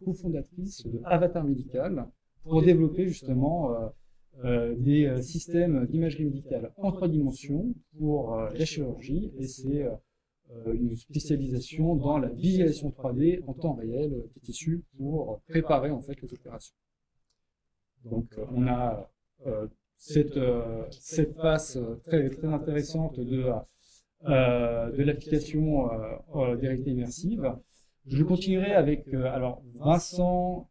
cofondatrice de Avatar Médical pour développer justement des systèmes d'imagerie médicale en 3 dimensions pour la chirurgie, et c'est une spécialisation dans la visualisation 3D en temps réel des tissus pour préparer en fait les opérations. Donc on a cette face très intéressante de l'application des réalités immersives. Je continuerai avec alors Vincent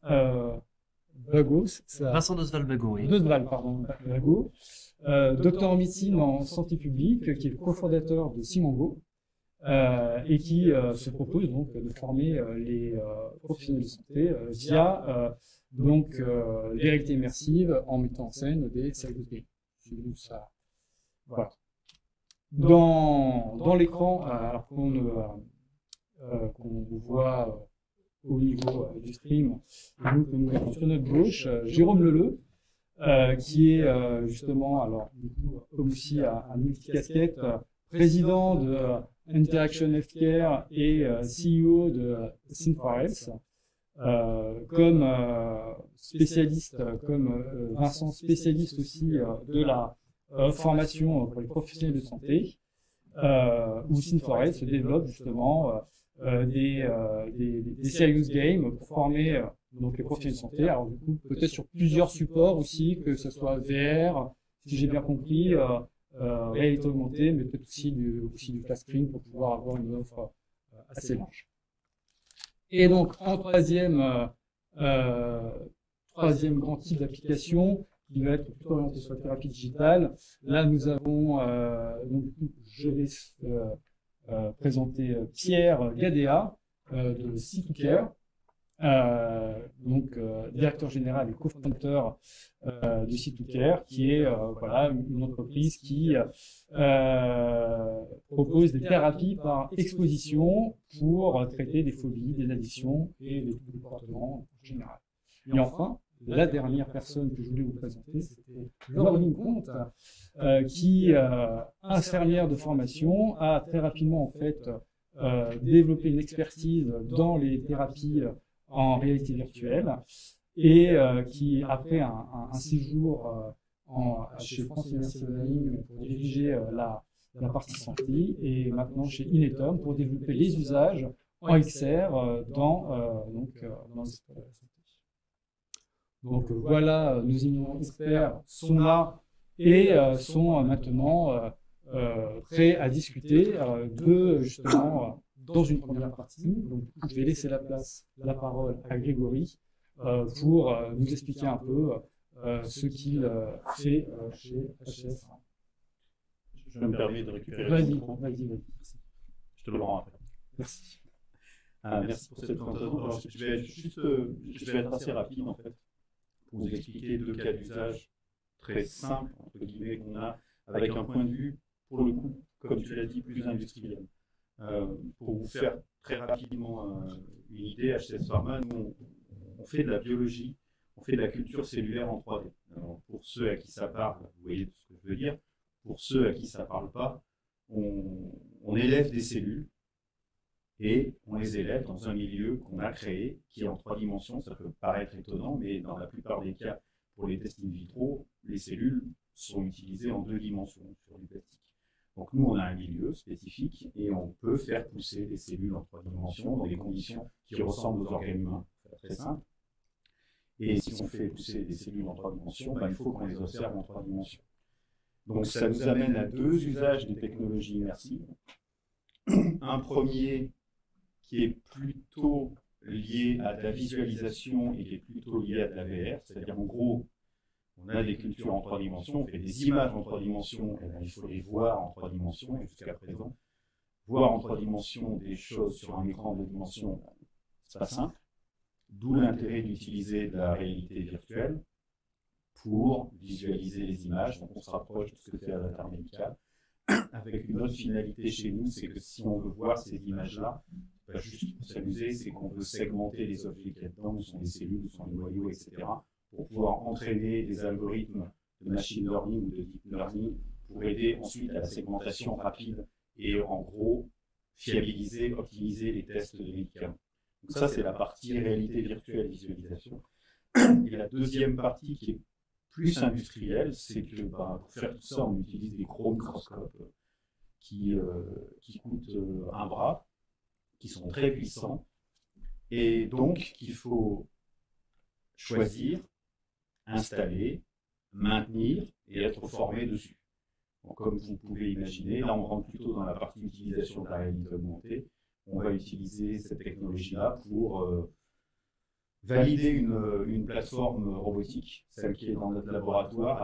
Bago, Vincent Dosval-Bago, oui. Dosval, pardon, Bago, docteur en médecine en santé publique, qui est le cofondateur de Simango, et qui se propose donc de former les professionnels de santé via donc les réalités immersives en mettant en scène des serious games. Ça, voilà. Dans l'écran, alors qu'on voit au niveau du stream, nous, que nous avons sur notre gauche, Jérôme Leleu, qui est justement, alors du coup, comme aussi un multicasquette, président de Interaction Healthcare et CEO de Synforex, comme spécialiste, comme Vincent, spécialiste aussi de la formation pour les professionnels de santé, où Synforex se développe justement des serious games pour former donc les professionnels de santé. Alors du coup, peut-être sur plusieurs supports aussi, que ce soit VR, si j'ai bien compris, réalité augmentée, mais peut-être aussi du flat screen pour pouvoir avoir une offre assez large. Et donc en troisième grand type d'application, qui va être plutôt orienté sur la thérapie digitale, là nous avons, donc je vais présenter Pierre Gadea de C2Care, donc directeur général et cofondateur de C2Care, qui est voilà, une entreprise qui propose des thérapies par exposition pour traiter des phobies, des addictions et des comportements en général. Et enfin, la dernière personne que je voulais vous présenter, c'était Laureline Comte, qui, infirmière de formation, a très rapidement en fait développé une expertise dans les thérapies en réalité virtuelle, et qui, après un séjour chez France Université pour diriger la partie santé, et maintenant chez Inetum pour développer les usages en XR dans les secteurs de la santé. Donc voilà, nos éminents experts sont là et sont maintenant prêts à discuter de justement dans une première partie. Donc je vais laisser la parole à Grégory pour nous expliquer un peu ce qu'il fait chez HS. Je me permets de récupérer. Vas-y. Je te le rends après. Merci. Merci pour cette présentation. Alors, je vais être assez rapide en fait, pour vous expliquer 2 cas d'usage très simples, entre guillemets, qu'on a, avec un point de vue, pour le coup, comme tu l'as dit, plus industriel. Pour vous faire très rapidement une idée, HS Pharma, nous, on fait de la biologie, on fait de la culture cellulaire en 3D. Alors, pour ceux à qui ça parle, vous voyez ce que je veux dire. Pour ceux à qui ça ne parle pas, on élève des cellules et on les élève dans un milieu qu'on a créé, qui est en 3 dimensions. Ça peut paraître étonnant, mais dans la plupart des cas, pour les tests in vitro, les cellules sont utilisées en 2 dimensions sur du plastique. Donc nous, on a un milieu spécifique et on peut faire pousser des cellules en 3 dimensions dans des conditions qui ressemblent aux organes humains. C'est très simple. Et si on fait pousser des cellules en 3 dimensions, il faut qu'on les observe en 3 dimensions. Donc ça nous amène à 2 usages des technologies immersives. Un premier qui est plutôt lié à de la visualisation et qui est plutôt lié à de la VR, c'est-à-dire en gros, on a des cultures en 3 dimensions, on fait des images en 3 dimensions, et il faut les voir en 3 dimensions, et jusqu'à présent, voir en 3 dimensions des choses sur un écran de 2 dimensions, c'est pas simple, d'où l'intérêt d'utiliser de la réalité virtuelle pour visualiser les images. Donc on se rapproche de ce que fait Avatar Médical, avec une autre finalité chez nous, c'est que si on veut voir ces images-là, pas juste pour s'amuser, c'est qu'on veut segmenter les objets qu'il y a dedans, où sont les cellules, où sont les noyaux, etc., pour pouvoir entraîner des algorithmes de machine learning ou de deep learning pour aider ensuite à la segmentation rapide et en gros fiabiliser, optimiser les tests de médicaments. Donc ça, c'est la partie réalité virtuelle visualisation. Et la deuxième partie qui est plus industrielle, c'est que pour faire tout ça, on utilise des gros microscopes qui coûtent un bras, qui sont très puissants, et donc qu'il faut choisir, installer, maintenir et être formé dessus. Donc, comme vous pouvez imaginer, là on rentre plutôt dans la partie utilisation de la réalité augmentée. On va utiliser cette technologie-là pour valider une plateforme robotique. Celle qui est dans notre laboratoire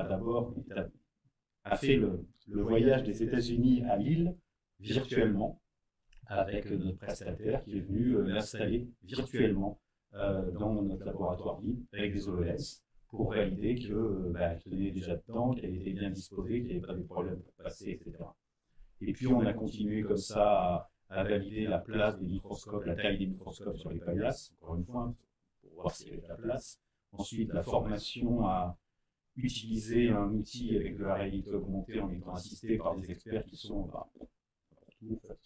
a fait le voyage des États-Unis à Lille virtuellement avec notre prestataire qui est venu l'installer virtuellement dans notre laboratoire Lille avec des HoloLens pour valider qu'elle tenait déjà dedans, qu'elle était bien disposée, qu'il n'y avait pas de problème pour passer, etc. Et puis on a continué comme ça à valider la place des microscopes, la taille des microscopes sur les paillasses, encore une fois, pour voir s'il y avait de la place. Ensuite, la formation à utiliser un outil avec de la réalité augmentée en étant assisté par des experts qui sont partout, en fait.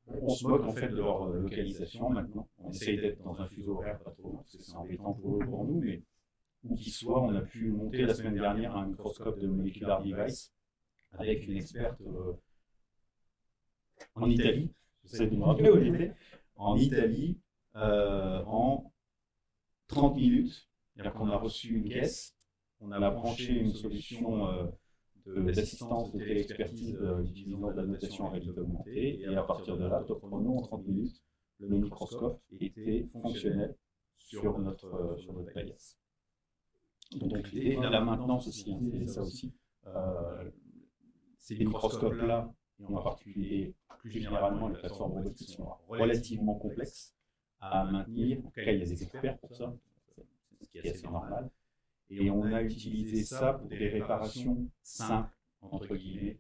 On se moque en fait de leur localisation maintenant. On essaye d'être dans un fuseau horaire pas trop, parce que c'est embêtant pour eux, pour nous, mais où qu'il soit, on a pu monter la semaine dernière un microscope de molecular device avec une experte en Italie, j'essaie de me rappeler où elle était, en Italie, en 30 minutes. C'est-à-dire qu'on a reçu une caisse, on a branché une solution d'assistance de téléexpertise utilisant de la notation en réalité augmentée, et à partir de là, top chrono, en 30 minutes, le microscope était fonctionnel sur notre paillasse. Donc l'idée, la maintenance aussi, c'est ça aussi. Ces microscopes-là, et en particulier, plus généralement, les plateformes robotiques sont relativement complexes à maintenir. En tout cas, il y a des experts pour ça, ce qui est assez normal. Et on a utilisé ça pour des réparations simples, entre guillemets.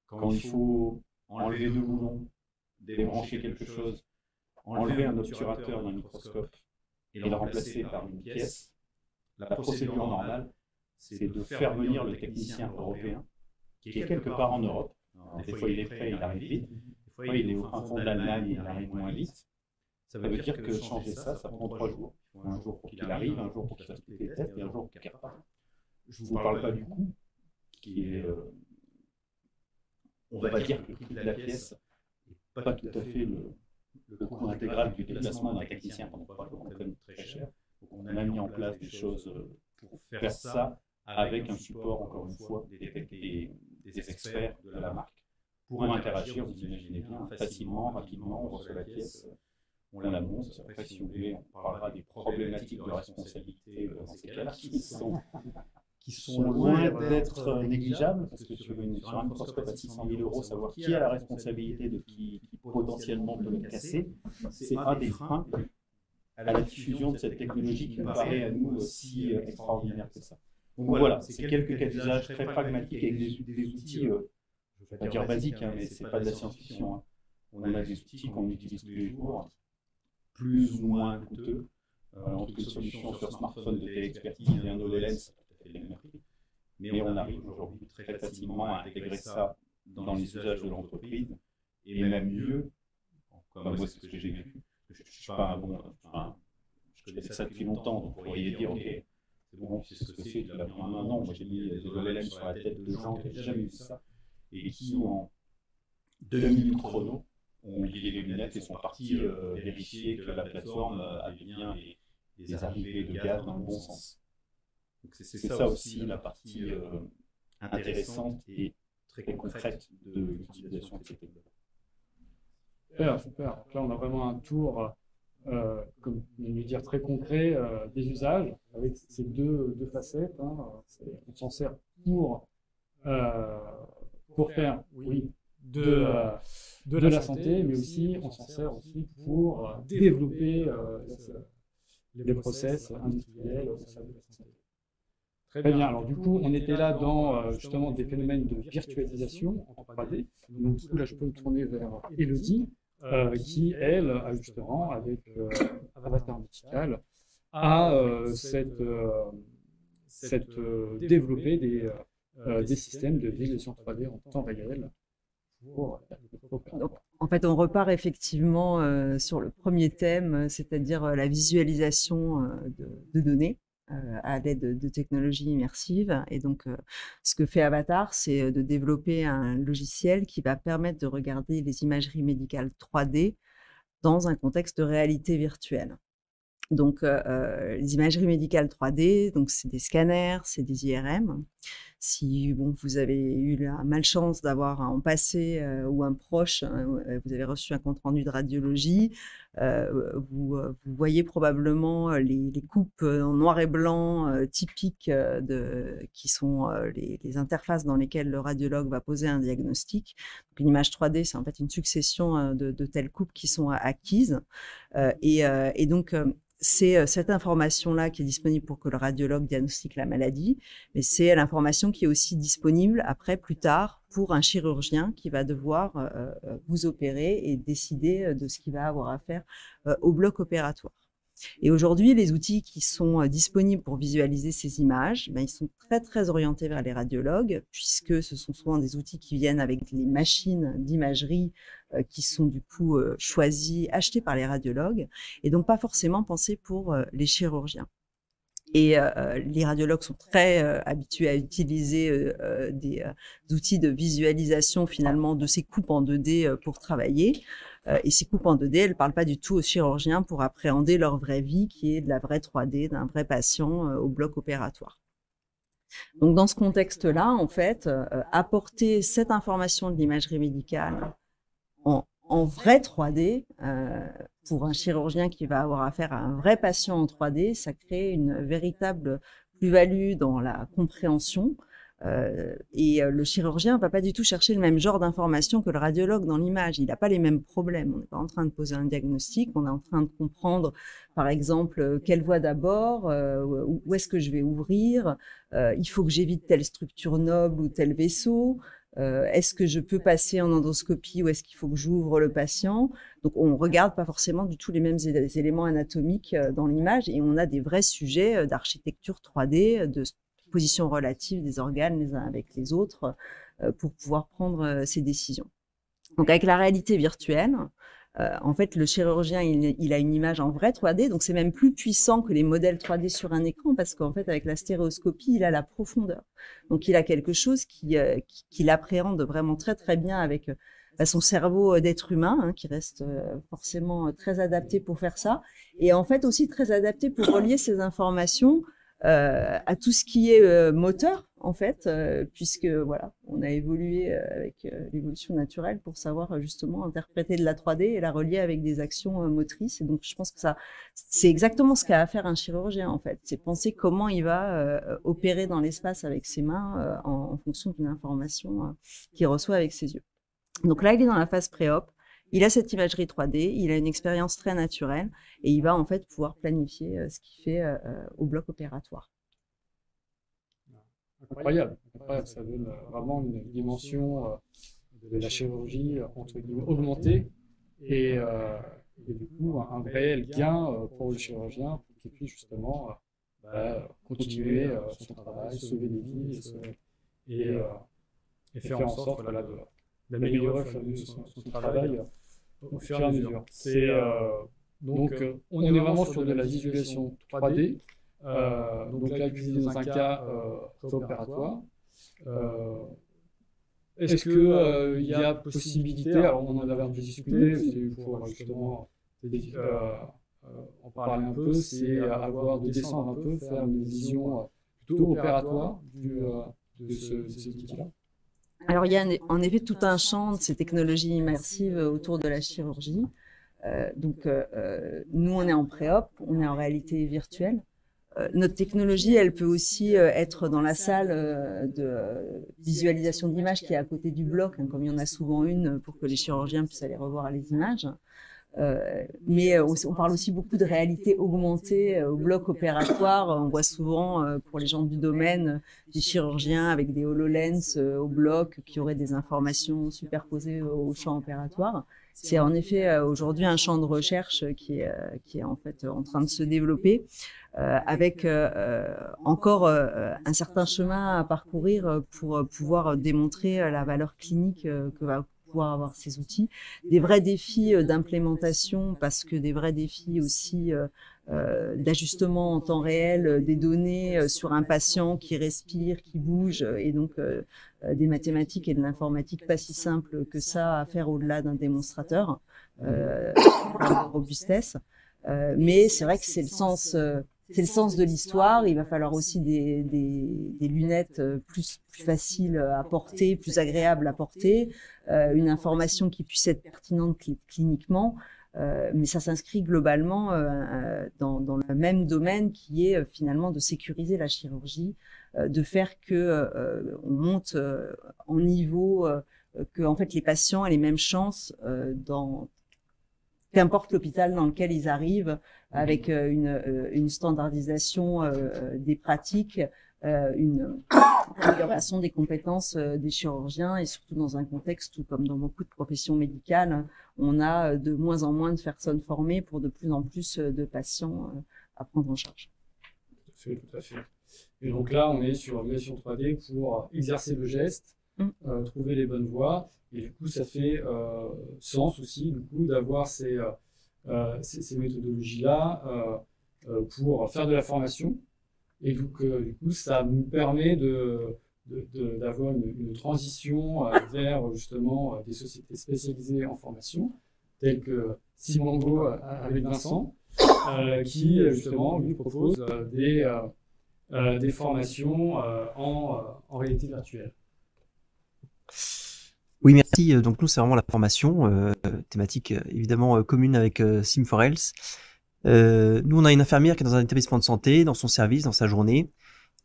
Quand il faut enlever deux boulons, débrancher quelque chose, enlever un obturateur d'un microscope et le remplacer par une pièce, la procédure normale, c'est de faire venir le technicien européen, qui est quelque part en Europe. Alors, des fois il est prêt, il arrive vite. Des fois il est au fin fond de l'Allemagne, il arrive moins vite. Ça veut dire que changer ça, ça prend 3 jours. Il faut un jour pour qu'il arrive, un jour pour qu'il fasse tous les tests, et un jour pour qu'il reparte. Je ne vous parle pas du coût, qui est, on va dire que le prix de la pièce n'est pas tout à fait le coût intégral du déplacement d'un technicien pendant 3 jours, c'est quand même très cher. Donc on a mis en place des choses pour faire ça avec un support, encore une fois, des experts de la marque. Pour interagir, vous imaginez bien, facilement, rapidement, on reçoit la pièce, on la monte. Après, si vous voulez, on parlera des problématiques de responsabilité dans ces cas-là, qui sont loin d'être négligeables, parce que sur un microscope à 600 000 €, savoir qui a la responsabilité de qui potentiellement peut le casser, c'est un des freins à la diffusion de cette technologie qui nous paraît à nous aussi extraordinaire que ça. Donc voilà, c'est quelques cas d'usage très pragmatiques avec des outils, je ne vais pas dire basiques, mais ce n'est pas de la science-fiction. On a des outils qu'on utilise tous les jours, plus ou moins coûteux, entre une solution sur smartphone de téléexpertise et un HoloLens, c'est tout à fait le même prix. Mais on arrive aujourd'hui très facilement à intégrer ça dans les usages de l'entreprise, et même mieux, comme moi c'est ce que j'ai vu. Je ne suis pas un bon, je connais ça depuis longtemps, donc vous pourriez dire, ok, c'est bon, tu sais ce que c'est, tu l'as mis en un an. Moi j'ai mis des HoloLens sur la tête de gens qui n'avaient jamais vu ça, et qui en 2 minutes chrono ont oublié les lunettes et sont partis vérifier que la plateforme avait bien les arrivées de gaz dans le bon sens. Donc c'est ça aussi la partie intéressante et très concrète de l'utilisation de ces technologies. Super, super. Là, on a vraiment un tour, comme on veut dire, très concret des usages, avec ces deux facettes. On s'en sert pour faire, oui, de la santé, mais aussi on s'en sert aussi pour développer les process industriels au sein de la santé. Très bien. Alors du coup, on était là dans justement des phénomènes de virtualisation en 3D. Donc du coup, là, je peux me tourner vers Élodie, qui, elle, a justement, avec Avatar Médical, a développé des systèmes de visualisation 3D en temps réel pour le bloc opératoire. En fait, on repart effectivement sur le premier thème, c'est-à-dire la visualisation de données à l'aide de technologies immersives. Et donc, ce que fait Avatar, c'est de développer un logiciel qui va permettre de regarder les imageries médicales 3D dans un contexte de réalité virtuelle. Donc, les imageries médicales 3D, donc c'est des scanners, c'est des IRM. Si vous avez eu la malchance d'avoir en passé ou un proche, vous avez reçu un compte-rendu de radiologie, vous voyez probablement les coupes en noir et blanc typiques qui sont les interfaces dans lesquelles le radiologue va poser un diagnostic. Donc, une image 3D, c'est en fait une succession de telles coupes qui sont acquises. Et donc, c'est cette information-là qui est disponible pour que le radiologue diagnostique la maladie, mais c'est l'information qui est aussi disponible après, plus tard, pour un chirurgien qui va devoir vous opérer et décider de ce qu'il va avoir à faire au bloc opératoire. Et aujourd'hui, les outils qui sont disponibles pour visualiser ces images, ils sont très, très orientés vers les radiologues, puisque ce sont souvent des outils qui viennent avec les machines d'imagerie qui sont du coup choisies, achetées par les radiologues, et donc pas forcément pensés pour les chirurgiens. Et les radiologues sont très habitués à utiliser des outils de visualisation finalement de ces coupes en 2D pour travailler. Et ces coupes en 2D, elles ne parlent pas du tout aux chirurgiens pour appréhender leur vraie vie, qui est de la vraie 3D d'un vrai patient au bloc opératoire. Donc dans ce contexte-là, en fait, apporter cette information de l'imagerie médicale en vrai 3D, pour un chirurgien qui va avoir affaire à un vrai patient en 3D, ça crée une véritable plus-value dans la compréhension. Et le chirurgien ne va pas du tout chercher le même genre d'information que le radiologue dans l'image. Il n'a pas les mêmes problèmes. On n'est pas en train de poser un diagnostic, on est en train de comprendre, par exemple, quelle voie d'abord, où est-ce que je vais ouvrir, il faut que j'évite telle structure noble ou tel vaisseau. Est-ce que je peux passer en endoscopie ou est-ce qu'il faut que j'ouvre le patient? Donc, on ne regarde pas forcément du tout les mêmes éléments anatomiques dans l'image et on a des vrais sujets d'architecture 3D, de position relative des organes les uns avec les autres pour pouvoir prendre ces décisions. Donc, avec la réalité virtuelle, en fait, le chirurgien, il a une image en vrai 3D, donc c'est même plus puissant que les modèles 3D sur un écran parce qu'en fait, avec la stéréoscopie, il a la profondeur. Donc, il a quelque chose qu'il appréhende vraiment très, très bien avec son cerveau d'être humain, qui reste forcément très adapté pour faire ça, et en fait aussi très adapté pour relier ces informations à tout ce qui est moteur, en fait, puisque voilà, on a évolué avec l'évolution naturelle pour savoir justement interpréter de la 3D et la relier avec des actions motrices. Et donc, je pense que ça, c'est exactement ce qu'a à faire un chirurgien, en fait. C'est penser comment il va opérer dans l'espace avec ses mains en fonction d'une information qu'il reçoit avec ses yeux. Donc là, il est dans la phase pré-op. Il a cette imagerie 3D, il a une expérience très naturelle et il va en fait pouvoir planifier ce qu'il fait au bloc opératoire. Incroyable, ça donne vraiment une dimension de la chirurgie entre guillemets augmentée et du coup un réel gain pour le chirurgien pour qu'il puisse justement continuer son travail, sauver des vies et faire en sorte d'améliorer son travail au fur et à mesure. Donc on est vraiment sur de la visualisation 3D. Donc là, utilisé dans un cas préopératoire. Est-ce qu'il y a possibilité, alors on en avait un peu discuté, c'est pour justement en parler un peu, c'est de descendre un peu, faire une vision plutôt opératoire de ces outils-là. Alors, il y a en effet tout un champ de ces technologies immersives autour de la chirurgie. Donc, nous, on est en pré-op, on est en réalité virtuelle. Notre technologie, elle peut aussi être dans la salle de visualisation d'images qui est à côté du bloc, comme il y en a souvent une pour que les chirurgiens puissent aller revoir les images. Mais on parle aussi beaucoup de réalité augmentée au bloc opératoire. On voit souvent, pour les gens du domaine, des chirurgiens avec des HoloLens au bloc qui auraient des informations superposées au champ opératoire. C'est en effet aujourd'hui un champ de recherche qui est en fait en train de se développer, avec encore un certain chemin à parcourir pour pouvoir démontrer la valeur clinique que va pouvoir avoir ces outils. Des vrais défis d'implémentation, parce que des vrais défis aussi d'ajustement en temps réel des données sur un patient qui respire, qui bouge, et donc des mathématiques et de l'informatique pas si simple que ça à faire au-delà d'un démonstrateur, de robustesse. Mais c'est vrai que c'est le sens de l'histoire. Il va falloir aussi des lunettes plus faciles à porter, plus agréables à porter, une information qui puisse être pertinente cliniquement. Mais ça s'inscrit globalement dans le même domaine qui est finalement de sécuriser la chirurgie, de faire que on monte en niveau, que en fait les patients aient les mêmes chances dans qu'importe l'hôpital dans lequel ils arrivent, avec une standardisation des pratiques, une amélioration des compétences des chirurgiens, et surtout dans un contexte où, comme dans beaucoup de professions médicales, on a de moins en moins de personnes formées pour de plus en plus de patients à prendre en charge. Tout à fait. Et donc là, on est sur l'immersion 3D pour exercer le geste, trouver les bonnes voies, et du coup, ça fait sens aussi du coup, d'avoir ces méthodologies-là pour faire de la formation. Et donc, du coup, ça nous permet d'avoir une transition vers justement des sociétés spécialisées en formation, telles que Simango avec Vincent, qui justement lui propose des formations en réalité virtuelle. Oui, merci. Donc nous, c'est vraiment la formation, thématique évidemment commune avec Sim4Health. Nous, on a une infirmière qui est dans un établissement de santé, dans son service, dans sa journée,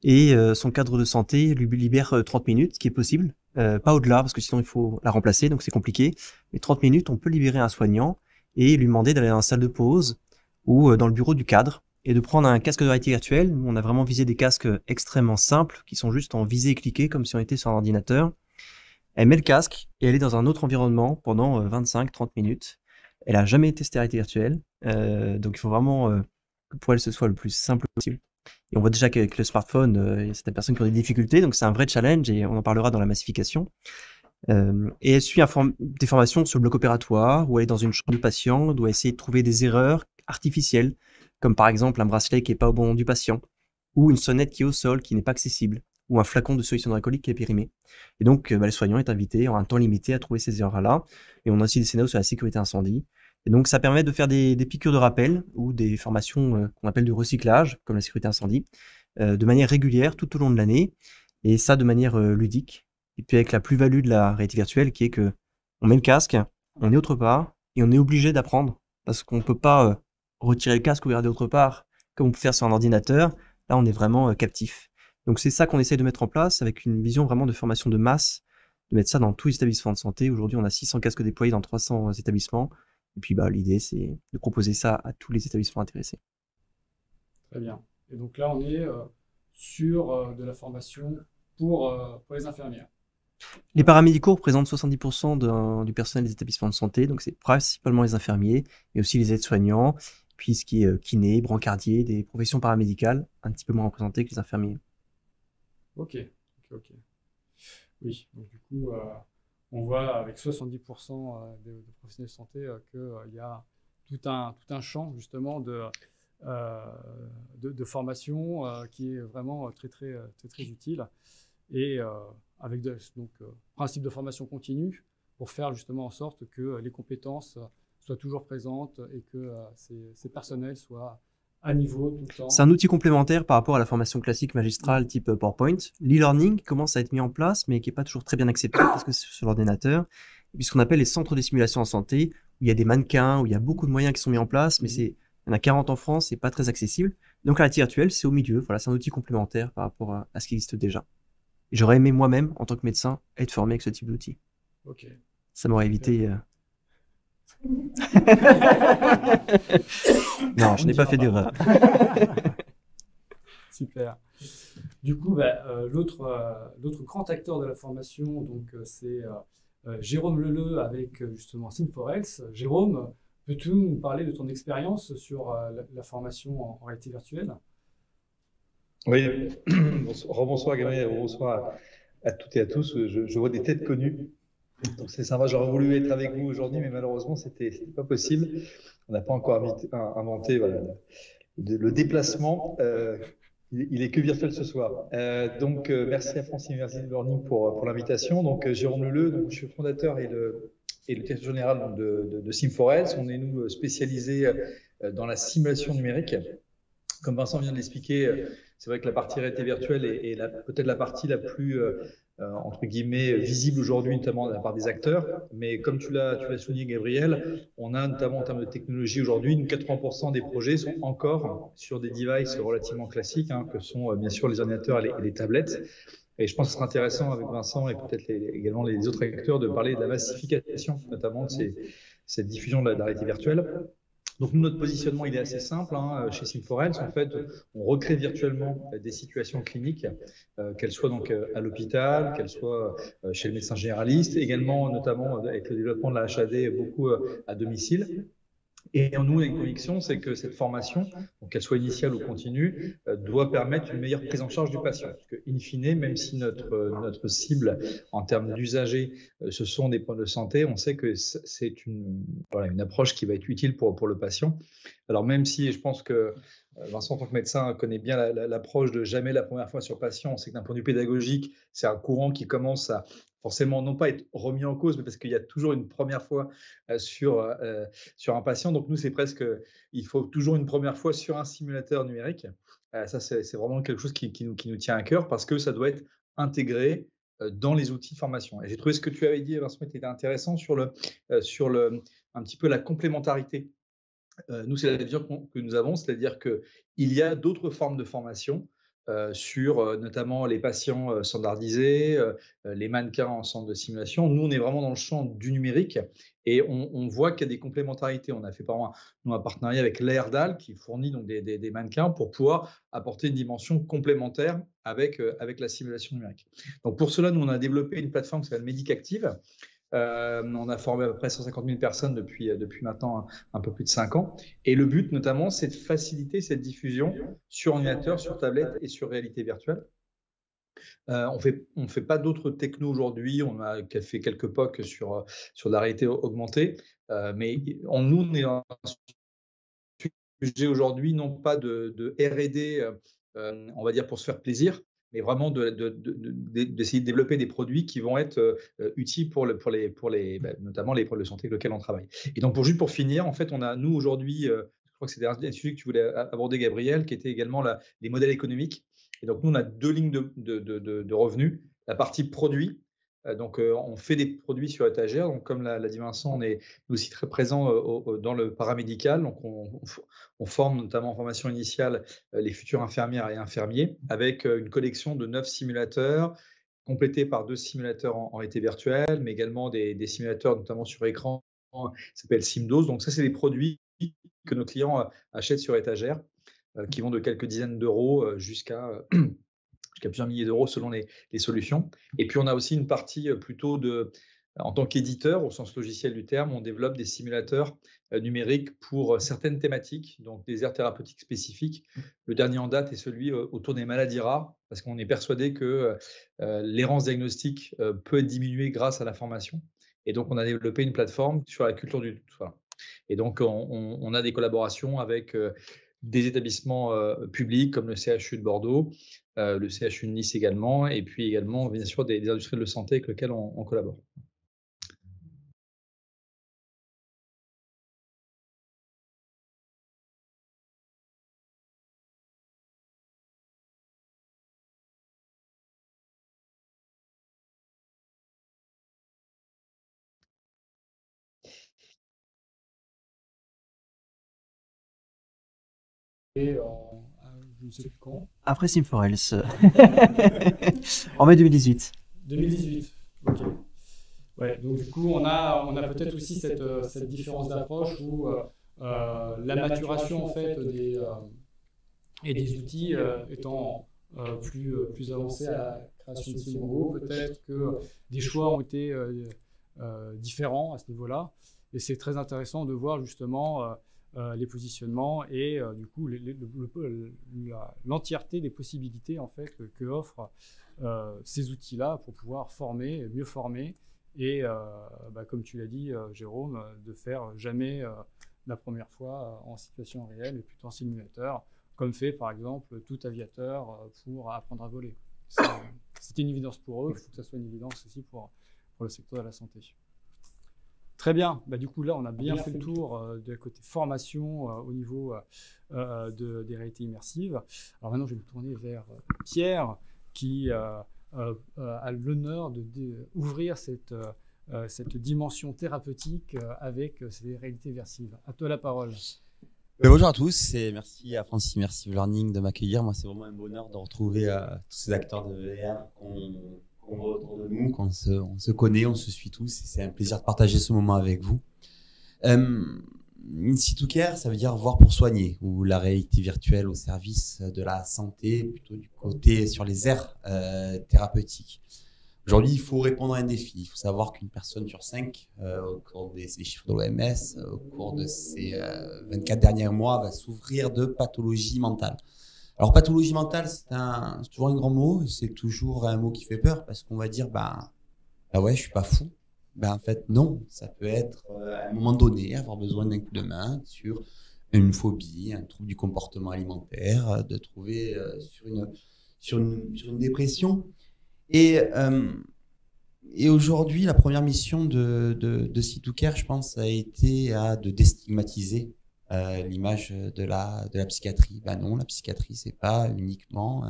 et son cadre de santé lui libère 30 minutes, ce qui est possible, pas au-delà, parce que sinon il faut la remplacer, donc c'est compliqué. Mais 30 minutes, on peut libérer un soignant et lui demander d'aller dans la salle de pause ou dans le bureau du cadre et de prendre un casque de réalité virtuelle. Nous, on a vraiment visé des casques extrêmement simples, qui sont juste en viser et cliquer, comme si on était sur un ordinateur. Elle met le casque et elle est dans un autre environnement pendant 25-30 minutes. Elle n'a jamais testé la réalité virtuelle, donc il faut vraiment que pour elle ce soit le plus simple possible. Et on voit déjà qu'avec le smartphone, il y a certaines personnes qui ont des difficultés, donc c'est un vrai challenge et on en parlera dans la massification. Et elle suit des formations sur le bloc opératoire, où elle est dans une chambre du patient, doit essayer de trouver des erreurs artificielles, comme par exemple un bracelet qui n'est pas au bon moment du patient, ou une sonnette qui est au sol, qui n'est pas accessible, ou un flacon de solution dracolique qui est périmé. Et donc, le soignant est invité en un temps limité à trouver ces erreurs-là. Et on a aussi des scénarios sur la sécurité incendie. Et donc, ça permet de faire des piqûres de rappel ou des formations qu'on appelle de recyclage, comme la sécurité incendie, de manière régulière tout au long de l'année. Et ça, de manière ludique. Et puis, avec la plus-value de la réalité virtuelle, qui est que on met le casque, on est autre part, et on est obligé d'apprendre. Parce qu'on ne peut pas retirer le casque ou regarder autre part, comme on peut faire sur un ordinateur. Là, on est vraiment captif. Donc c'est ça qu'on essaie de mettre en place avec une vision vraiment de formation de masse, de mettre ça dans tous les établissements de santé. Aujourd'hui, on a 600 casques déployés dans 300 établissements. Et puis l'idée, c'est de proposer ça à tous les établissements intéressés. Très bien. Et donc là, on est sur de la formation pour les infirmières. Les paramédicaux représentent 70% du personnel des établissements de santé. Donc c'est principalement les infirmiers, mais aussi les aides-soignants, puis ce qui est kiné, brancardier, des professions paramédicales, un petit peu moins représentées que les infirmiers. Ok. Oui, donc du coup, on voit avec 70% de professionnels de santé qu'il y a tout un champ justement de formation qui est vraiment très utile, et avec principe de formation continue pour faire justement en sorte que les compétences soient toujours présentes et que ces personnels soient à niveau tout le temps. C'est un outil complémentaire par rapport à la formation classique magistrale type PowerPoint. L'e-learning commence à être mis en place, mais qui n'est pas toujours très bien accepté parce que c'est sur l'ordinateur. Et puis ce qu'on appelle les centres de simulation en santé, où il y a des mannequins, où il y a beaucoup de moyens qui sont mis en place, mais il y en a 40 en France, c'est pas très accessible. Donc la réalité virtuelle, c'est au milieu. Voilà, c'est un outil complémentaire par rapport à ce qui existe déjà. Et j'aurais aimé moi-même, en tant que médecin, être formé avec ce type d'outil. Ok. Ça m'aurait évité... Non, je n'ai pas fait d'erreur. Super. Du coup, l'autre grand acteur de la formation, donc c'est Jérôme Leleu avec justement Sim4Health. Jérôme, peux-tu nous parler de ton expérience sur la formation en réalité virtuelle? Oui, bonsoir Gabriel, bonsoir à toutes et à tous. Je vois des têtes connues. Donc c'est sympa, j'aurais voulu être avec vous aujourd'hui, mais malheureusement, c'était pas possible. On n'a pas encore inventé voilà, le déplacement. Il est que virtuel ce soir. Merci à France University Learning pour l'invitation. Donc, Jérôme Leleu, donc, je suis fondateur et le directeur général donc, de Sim4Health. On est, nous, spécialisés dans la simulation numérique. Comme Vincent vient de l'expliquer, c'est vrai que la partie réalité virtuelle est peut-être la partie la plus, entre guillemets, visible aujourd'hui, notamment de la part des acteurs. Mais comme tu l'as souligné, Gabriel, on a notamment en termes de technologie aujourd'hui, 80% des projets sont encore sur des devices relativement classiques, hein, que sont bien sûr les ordinateurs et les tablettes. Et je pense que ce sera intéressant avec Vincent et peut-être également les autres acteurs de parler de la massification, notamment de cette diffusion de la réalité virtuelle. Donc, nous, notre positionnement, il est assez simple. Hein, chez Sim4Health, en fait, on recrée virtuellement des situations cliniques, qu'elles soient donc à l'hôpital, qu'elles soient chez le médecin généraliste, également, notamment avec le développement de la HAD, beaucoup à domicile. Et nous, on a une conviction, c'est que cette formation, qu'elle soit initiale ou continue, doit permettre une meilleure prise en charge du patient. Parce que, in fine, même si notre cible en termes d'usagers, ce sont des points de santé, on sait que c'est une approche qui va être utile pour le patient. Alors même si je pense que Vincent, en tant que médecin, connaît bien l'approche de jamais la première fois sur patient, on sait que d'un point de vue pédagogique, c'est un courant qui commence à forcément non pas être remis en cause, mais parce qu'il y a toujours une première fois sur un patient. Donc nous, c'est presque, il faut toujours une première fois sur un simulateur numérique. Ça, c'est vraiment quelque chose qui nous tient à cœur parce que ça doit être intégré dans les outils de formation. Et j'ai trouvé ce que tu avais dit, Vincent, était intéressant sur un petit peu la complémentarité. Nous, c'est la vision que nous avons, c'est-à-dire qu'il y a d'autres formes de formation sur notamment les patients standardisés, les mannequins en centre de simulation. Nous, on est vraiment dans le champ du numérique et on voit qu'il y a des complémentarités. On a fait par exemple un partenariat avec l'ERDAL qui fournit donc des mannequins pour pouvoir apporter une dimension complémentaire avec la simulation numérique. Donc pour cela, nous, on a développé une plateforme qui s'appelle Medicactive. On a formé à peu près 150 000 personnes depuis maintenant un peu plus de 5 ans. Et le but, notamment, c'est de faciliter cette diffusion sur ordinateur, sur tablette et sur réalité virtuelle. On fait pas d'autres technos aujourd'hui. On a fait quelques POC sur la réalité augmentée. Mais nous, on est dans un sujet aujourd'hui, non pas de R&D, on va dire pour se faire plaisir, mais vraiment d'essayer de développer des produits qui vont être utiles pour notamment les problèmes de santé avec lesquels on travaille. Et donc, juste pour finir, en fait, on a, nous, aujourd'hui, je crois que c'était un sujet que tu voulais aborder, Gabriel, qui était également les modèles économiques. Et donc, nous, on a 2 lignes de revenus. La partie produit, on fait des produits sur étagère. Donc, comme l'a dit Vincent, on est aussi très présent dans le paramédical. Donc, on forme notamment en formation initiale les futurs infirmières et infirmiers avec une collection de 9 simulateurs complétés par 2 simulateurs en réalité virtuelle, mais également des simulateurs notamment sur écran qui s'appellent SimDose. Donc, ça, c'est des produits que nos clients achètent sur étagère qui vont de quelques dizaines d'euros jusqu'à plusieurs milliers d'euros selon les solutions. Et puis, on a aussi une partie plutôt en tant qu'éditeur, au sens logiciel du terme, on développe des simulateurs numériques pour certaines thématiques, donc des aires thérapeutiques spécifiques. Le dernier en date est celui autour des maladies rares, parce qu'on est persuadé que l'errance diagnostique peut être diminuée grâce à la formation. Et donc, on a développé une plateforme sur la culture du doute. Voilà. Et donc, on a des collaborations avec des établissements publics comme le CHU de Bordeaux, le CHU de Nice également, et puis également, bien sûr, des industriels de santé avec lesquels on collabore. Et je ne sais plus quand. Après Sim4Health. En mai 2018. 2018, ok. Ouais, donc du coup, on a peut-être aussi cette différence d'approche où la maturation en fait et des outils étant plus avancés à la création de ces robots, peut-être que des choix ont été différents à ce niveau-là. Et c'est très intéressant de voir justement les positionnements et du coup l'entièreté des possibilités en fait que offrent ces outils-là pour pouvoir mieux former et comme tu l'as dit, Jérôme, de faire jamais la première fois en situation réelle et plutôt en simulateur, comme fait par exemple tout aviateur pour apprendre à voler. C'était une évidence pour eux, il faut que ça soit une évidence aussi pour le secteur de la santé. Très bien, du coup là on a bien fait le tour de côté formation au niveau des réalités immersives. Alors maintenant je vais me tourner vers Pierre qui a l'honneur d'ouvrir cette dimension thérapeutique avec ces réalités immersives. À toi la parole. Bonjour à tous et merci à France Immersive Learning de m'accueillir. Moi, c'est vraiment un bonheur de retrouver tous ces acteurs de VR qu'on voit autour de nous, qu'on se connaît, on se suit tous. Et c'est un plaisir de partager ce moment avec vous. See2Care, ça veut dire voir pour soigner, ou la réalité virtuelle au service de la santé, plutôt du côté sur les aires thérapeutiques. Aujourd'hui, il faut répondre à un défi. Il faut savoir qu'une personne sur 5, au cours des chiffres de l'OMS, au cours de ces 24 derniers mois, va souffrir de pathologie mentale. Alors, pathologie mentale, c'est toujours un grand mot, et c'est toujours un mot qui fait peur, parce qu'on va dire, ouais, je suis pas fou. En fait, non. Ça peut être, à un moment donné, avoir besoin d'un coup de main sur une phobie, un trouble du comportement alimentaire, de trouver sur une dépression. Et aujourd'hui, la première mission de See2Care, je pense, a été de déstigmatiser l'image de la psychiatrie. Non, la psychiatrie, c'est pas uniquement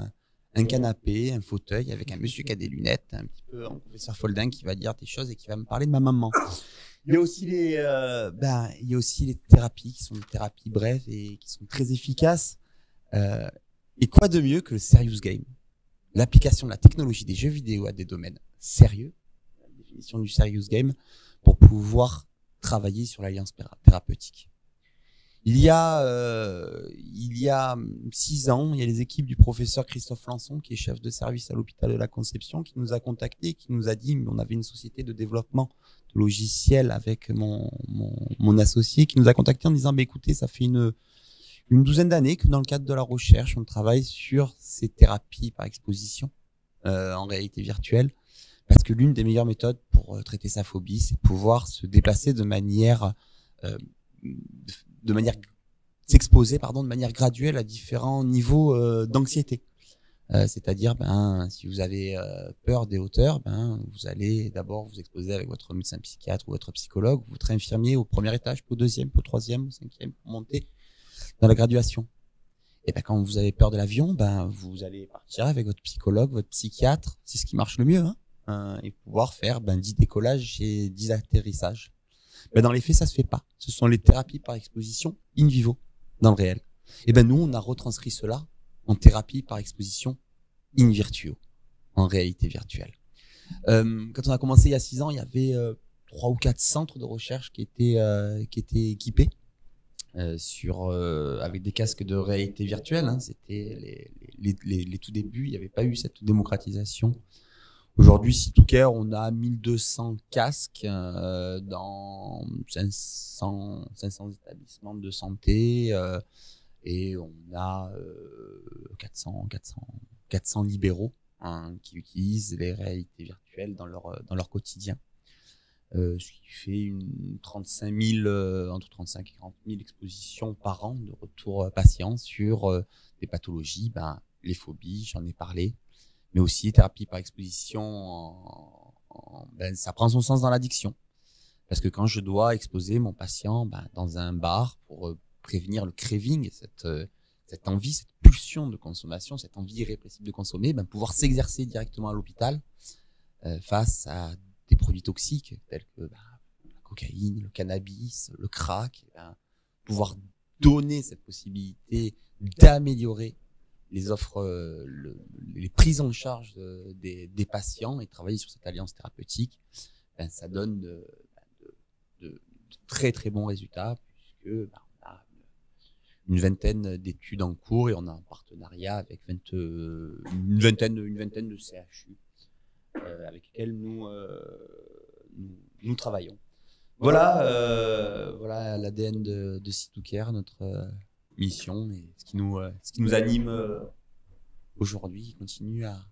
un canapé, un fauteuil avec un monsieur qui a des lunettes, un petit peu en professeur Folding qui va dire des choses et qui va me parler de ma maman. Il y a aussi les thérapies qui sont des thérapies brèves et qui sont très efficaces. Et quoi de mieux que le serious game? L'application de la technologie des jeux vidéo à des domaines sérieux, la définition du serious game, pour pouvoir travailler sur l'alliance thérapeutique. Il y a 6 ans, il y a les équipes du professeur Christophe Lançon, qui est chef de service à l'hôpital de la Conception, qui nous a contactés, qui nous a dit, on avait une société de développement de logiciels avec mon associé, qui nous a contactés en disant, écoutez, ça fait une douzaine d'années que dans le cadre de la recherche, on travaille sur ces thérapies par exposition en réalité virtuelle, parce que l'une des meilleures méthodes pour traiter sa phobie, c'est de pouvoir se déplacer de manière s'exposer de manière graduelle à différents niveaux d'anxiété. C'est-à-dire, si vous avez peur des hauteurs, vous allez d'abord vous exposer avec votre médecin psychiatre ou votre psychologue, votre infirmier au premier étage, puis au deuxième, puis au troisième, au cinquième, pour monter dans la graduation. Et quand vous avez peur de l'avion, vous allez partir avec votre psychologue, votre psychiatre, c'est ce qui marche le mieux, et pouvoir faire 10 décollages et 10 atterrissages. Dans les faits, ça se fait pas. Ce sont les thérapies par exposition in vivo, dans le réel. Nous, on a retranscrit cela en thérapie par exposition in virtuo, en réalité virtuelle. Quand on a commencé il y a 6 ans, il y avait 3 ou 4 centres de recherche qui étaient équipés avec des casques de réalité virtuelle. C'était les tout débuts, il n'y avait pas eu cette démocratisation. Aujourd'hui, See2Care, on a 1200 casques dans 500 établissements de santé et on a 400 libéraux qui utilisent les réalités virtuelles dans leur quotidien. Ce qui fait entre 35 et 40 000 expositions par an de retour patients sur des pathologies, les phobies, j'en ai parlé, mais aussi les thérapies par exposition, ça prend son sens dans l'addiction. Parce que quand je dois exposer mon patient dans un bar pour prévenir le craving, cette envie, cette pulsion de consommation, cette envie irrépressible de consommer, pouvoir s'exercer directement à l'hôpital face à des produits toxiques tels que la cocaïne, le cannabis, le crack, pouvoir donner cette possibilité d'améliorer les offres, les prises en charge des patients et travailler sur cette alliance thérapeutique, ça donne de très très bons résultats puisque on a une vingtaine d'études en cours et on a un partenariat avec une vingtaine de CHU avec lesquels nous travaillons. Voilà l'ADN de See2Care, notre mission et ce qui nous anime aujourd'hui, qui continue à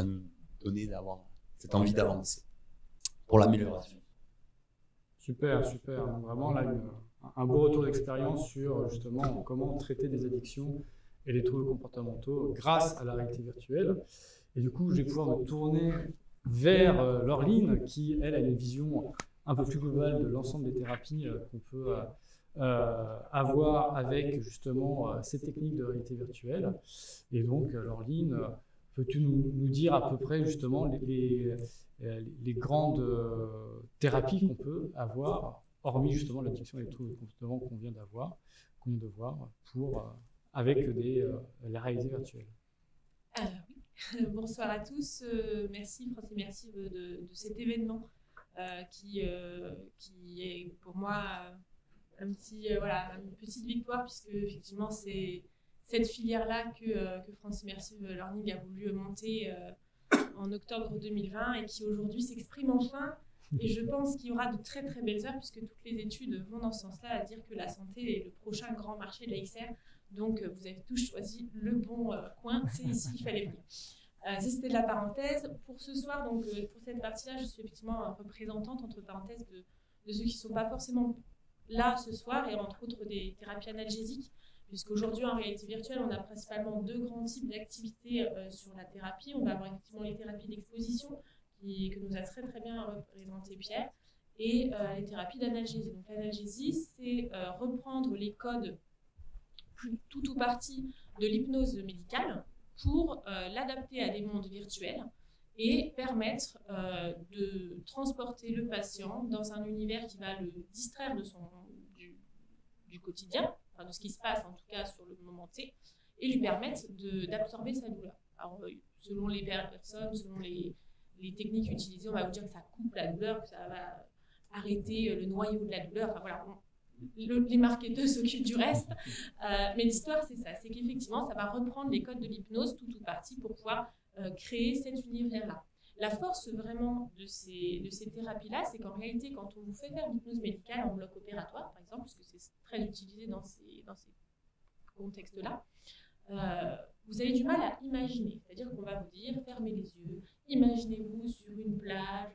nous donner d'avoir cette envie d'avancer. pour l'amélioration. Super. Donc vraiment là, un beau retour d'expérience sur justement comment traiter des addictions et les troubles comportementaux grâce à la réalité virtuelle. Et du coup, je vais pouvoir me tourner vers Laureline qui, elle, a une vision un peu plus globale de l'ensemble des thérapies qu'on peut avoir avec justement ces techniques de réalité virtuelle. Et donc, Laureline, peux-tu nous dire à peu près justement les grandes thérapies qu'on peut avoir, hormis justement l'addiction et les troubles de comportement qu'on vient de voir, avec la réalité virtuelle. Oui. Bonsoir à tous. Merci Francis, merci de cet événement qui est pour moi une petite victoire, puisque effectivement c'est cette filière-là que France Immersive Learning a voulu monter en octobre 2020 et qui aujourd'hui s'exprime enfin. Et je pense qu'il y aura de très très belles heures, puisque toutes les études vont dans ce sens-là, à dire que la santé est le prochain grand marché de la XR. Donc vous avez tous choisi le bon coin, c'est ici qu'il fallait venir. C'était de la parenthèse. Pour ce soir, donc pour cette partie-là, je suis effectivement représentante, entre parenthèses, de ceux qui ne sont pas forcément là ce soir, et entre autres des thérapies analgésiques, puisqu'aujourd'hui en réalité virtuelle, on a principalement deux grands types d'activités sur la thérapie. On va avoir effectivement les thérapies d'exposition, que nous a très très bien représenté Pierre, et les thérapies d'analgésie. Donc l'analgésie, c'est reprendre les codes tout ou partie de l'hypnose médicale pour l'adapter à des mondes virtuels et permettre de transporter le patient dans un univers qui va le distraire du quotidien, enfin de ce qui se passe en tout cas sur le moment T, et lui permettre d'absorber sa douleur. Alors, selon les personnes, selon les techniques utilisées, on va vous dire que ça coupe la douleur, que ça va arrêter le noyau de la douleur. Enfin voilà, les marketeurs s'occupent du reste. Mais l'histoire, c'est ça, c'est qu'effectivement, ça va reprendre les codes de l'hypnose tout ou partie pour pouvoir créer cet univers-là. La force vraiment de ces thérapies-là, c'est qu'en réalité, quand on vous fait faire l'hypnose médicale en bloc opératoire, par exemple, puisque c'est très utilisé dans ces contextes-là, vous avez du mal à imaginer. C'est-à-dire qu'on va vous dire, fermez les yeux, imaginez-vous sur une plage,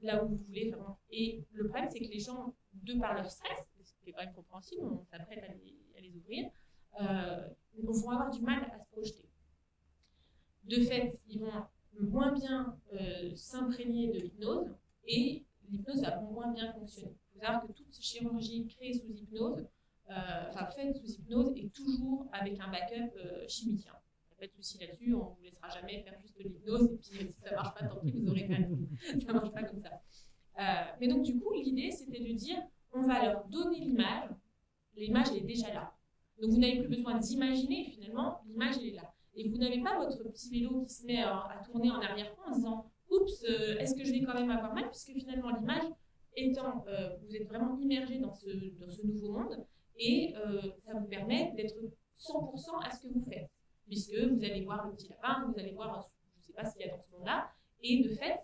là où vous voulez. Vraiment. Et le problème, c'est que les gens, de par leur stress, ce qui est quand même compréhensible, on s'apprête à les ouvrir, vont avoir du mal à se projeter. De fait, ils vont moins bien s'imprégner de l'hypnose, et l'hypnose va moins bien fonctionner. Il faut savoir que toute chirurgie créée sous hypnose, faite sous hypnose, est toujours avec un backup chimique. Il n'y a pas de souci là-dessus, on ne vous laissera jamais faire juste de l'hypnose, et puis si ça ne marche pas, tant pis, vous aurez quand même. Ça ne marche pas comme ça. Mais donc du coup, l'idée, c'était de dire, on va leur donner l'image, l'image elle est déjà là. Donc vous n'avez plus besoin d'imaginer, finalement, l'image elle est là. Et vous n'avez pas votre petit vélo qui se met à tourner en arrière-plan en disant « Oups, est-ce que je vais quand même avoir mal ?» Puisque finalement, l'image étant, vous êtes vraiment immergé dans ce nouveau monde, et ça vous permet d'être 100% à ce que vous faites. Puisque vous allez voir le petit lapin, vous allez voir, je ne sais pas ce qu'il y a dans ce monde-là, et de fait,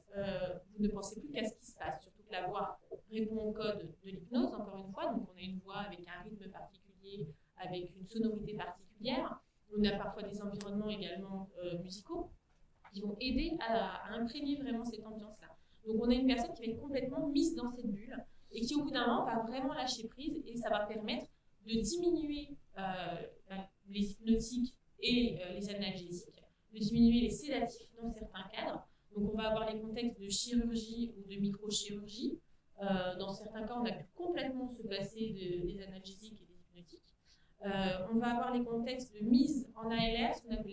vous ne pensez plus qu'à ce qui se passe. Surtout que la voix répond au code de l'hypnose, encore une fois. Donc on a une voix avec un rythme particulier, avec une sonorité particulière. On a parfois des environnements également musicaux qui vont aider à imprégner vraiment cette ambiance-là. Donc on a une personne qui va être complètement mise dans cette bulle et qui au bout d'un moment va vraiment lâcher prise, et ça va permettre de diminuer les hypnotiques et les analgésiques, de diminuer les sédatifs dans certains cadres. Donc on va avoir les contextes de chirurgie ou de microchirurgie. Dans certains cas, on a pu complètement se passer des analgésiques et des hypnotiques. On va avoir les contextes de mise en ALR, ce qu'on appelle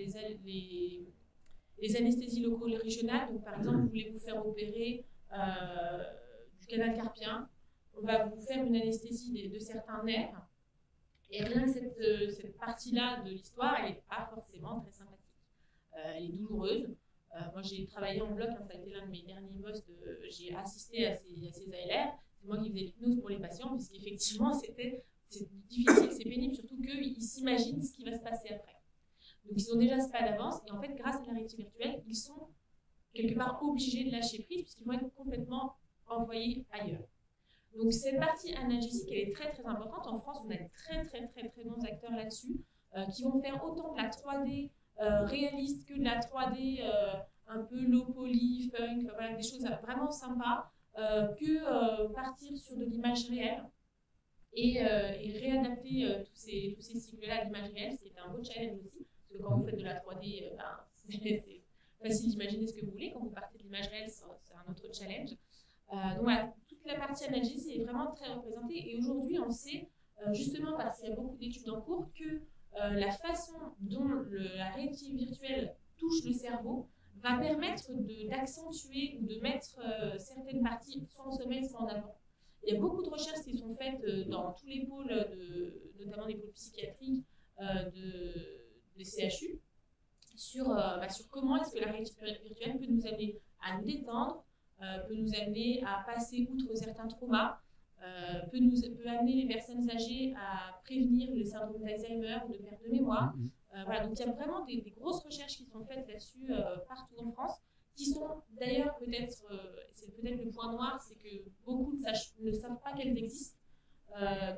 les anesthésies locales régionales. Donc, par exemple, vous voulez vous faire opérer du canal carpien, on va vous faire une anesthésie de certains nerfs. Et rien que cette partie-là de l'histoire, elle n'est pas forcément très sympathique. Elle est douloureuse. Moi, j'ai travaillé en bloc, ça a été l'un de mes derniers postes. J'ai assisté à ces ALR. C'est moi qui faisais l'hypnose pour les patients, puisqu'effectivement, c'est difficile, c'est pénible, surtout qu'ils s'imaginent ce qui va se passer après. Donc, ils ont déjà ce pas d'avance, et en fait, grâce à la réalité virtuelle, ils sont quelque part obligés de lâcher prise, puisqu'ils vont être complètement envoyés ailleurs. Donc, cette partie analgésique, elle est très très importante. En France, on a de très très très très bons acteurs là-dessus, qui vont faire autant de la 3D réaliste que de la 3D un peu low poly, funk, voilà, des choses vraiment sympas, que partir sur de l'image réelle et réadapter tous ces cycles-là à l'image réelle, ce qui est un beau challenge aussi, parce que quand vous faites de la 3D, c'est facile d'imaginer ce que vous voulez. Quand vous partez de l'image réelle, c'est un autre challenge. Donc voilà, toute la partie analgésie est vraiment très représentée. Et aujourd'hui, on sait, justement parce qu'il y a beaucoup d'études en cours, que la façon dont la réalité virtuelle touche le cerveau va permettre d'accentuer ou de mettre certaines parties soit en sommeil, soit en avant. Il y a beaucoup de recherches qui sont faites dans tous les pôles, notamment les pôles psychiatriques des CHU, sur comment est-ce que la réalité virtuelle peut nous amener à nous détendre, peut nous amener à passer outre certains traumas, peut amener les personnes âgées à prévenir le syndrome d'Alzheimer ou de perte de mémoire. Voilà, donc il y a vraiment des grosses recherches qui sont faites là-dessus partout en France, qui sont d'ailleurs c'est peut-être le point noir, c'est que beaucoup ne savent pas qu'elles existent.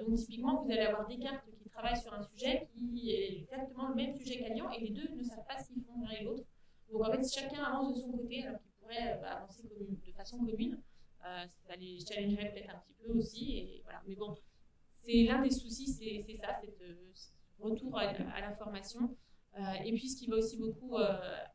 Donc typiquement, vous allez avoir Descartes qui travaille sur un sujet qui est exactement le même sujet qu'Allian, et les deux ne savent pas ce qu'ils font l'un et l'autre. Donc en fait, chacun avance de son côté alors qu'il pourrait avancer de façon commune. Ça les challengerait peut-être un petit peu aussi. Et voilà. Mais bon, c'est l'un des soucis, c'est ça, ce retour à l'information. Et puis ce qui va aussi beaucoup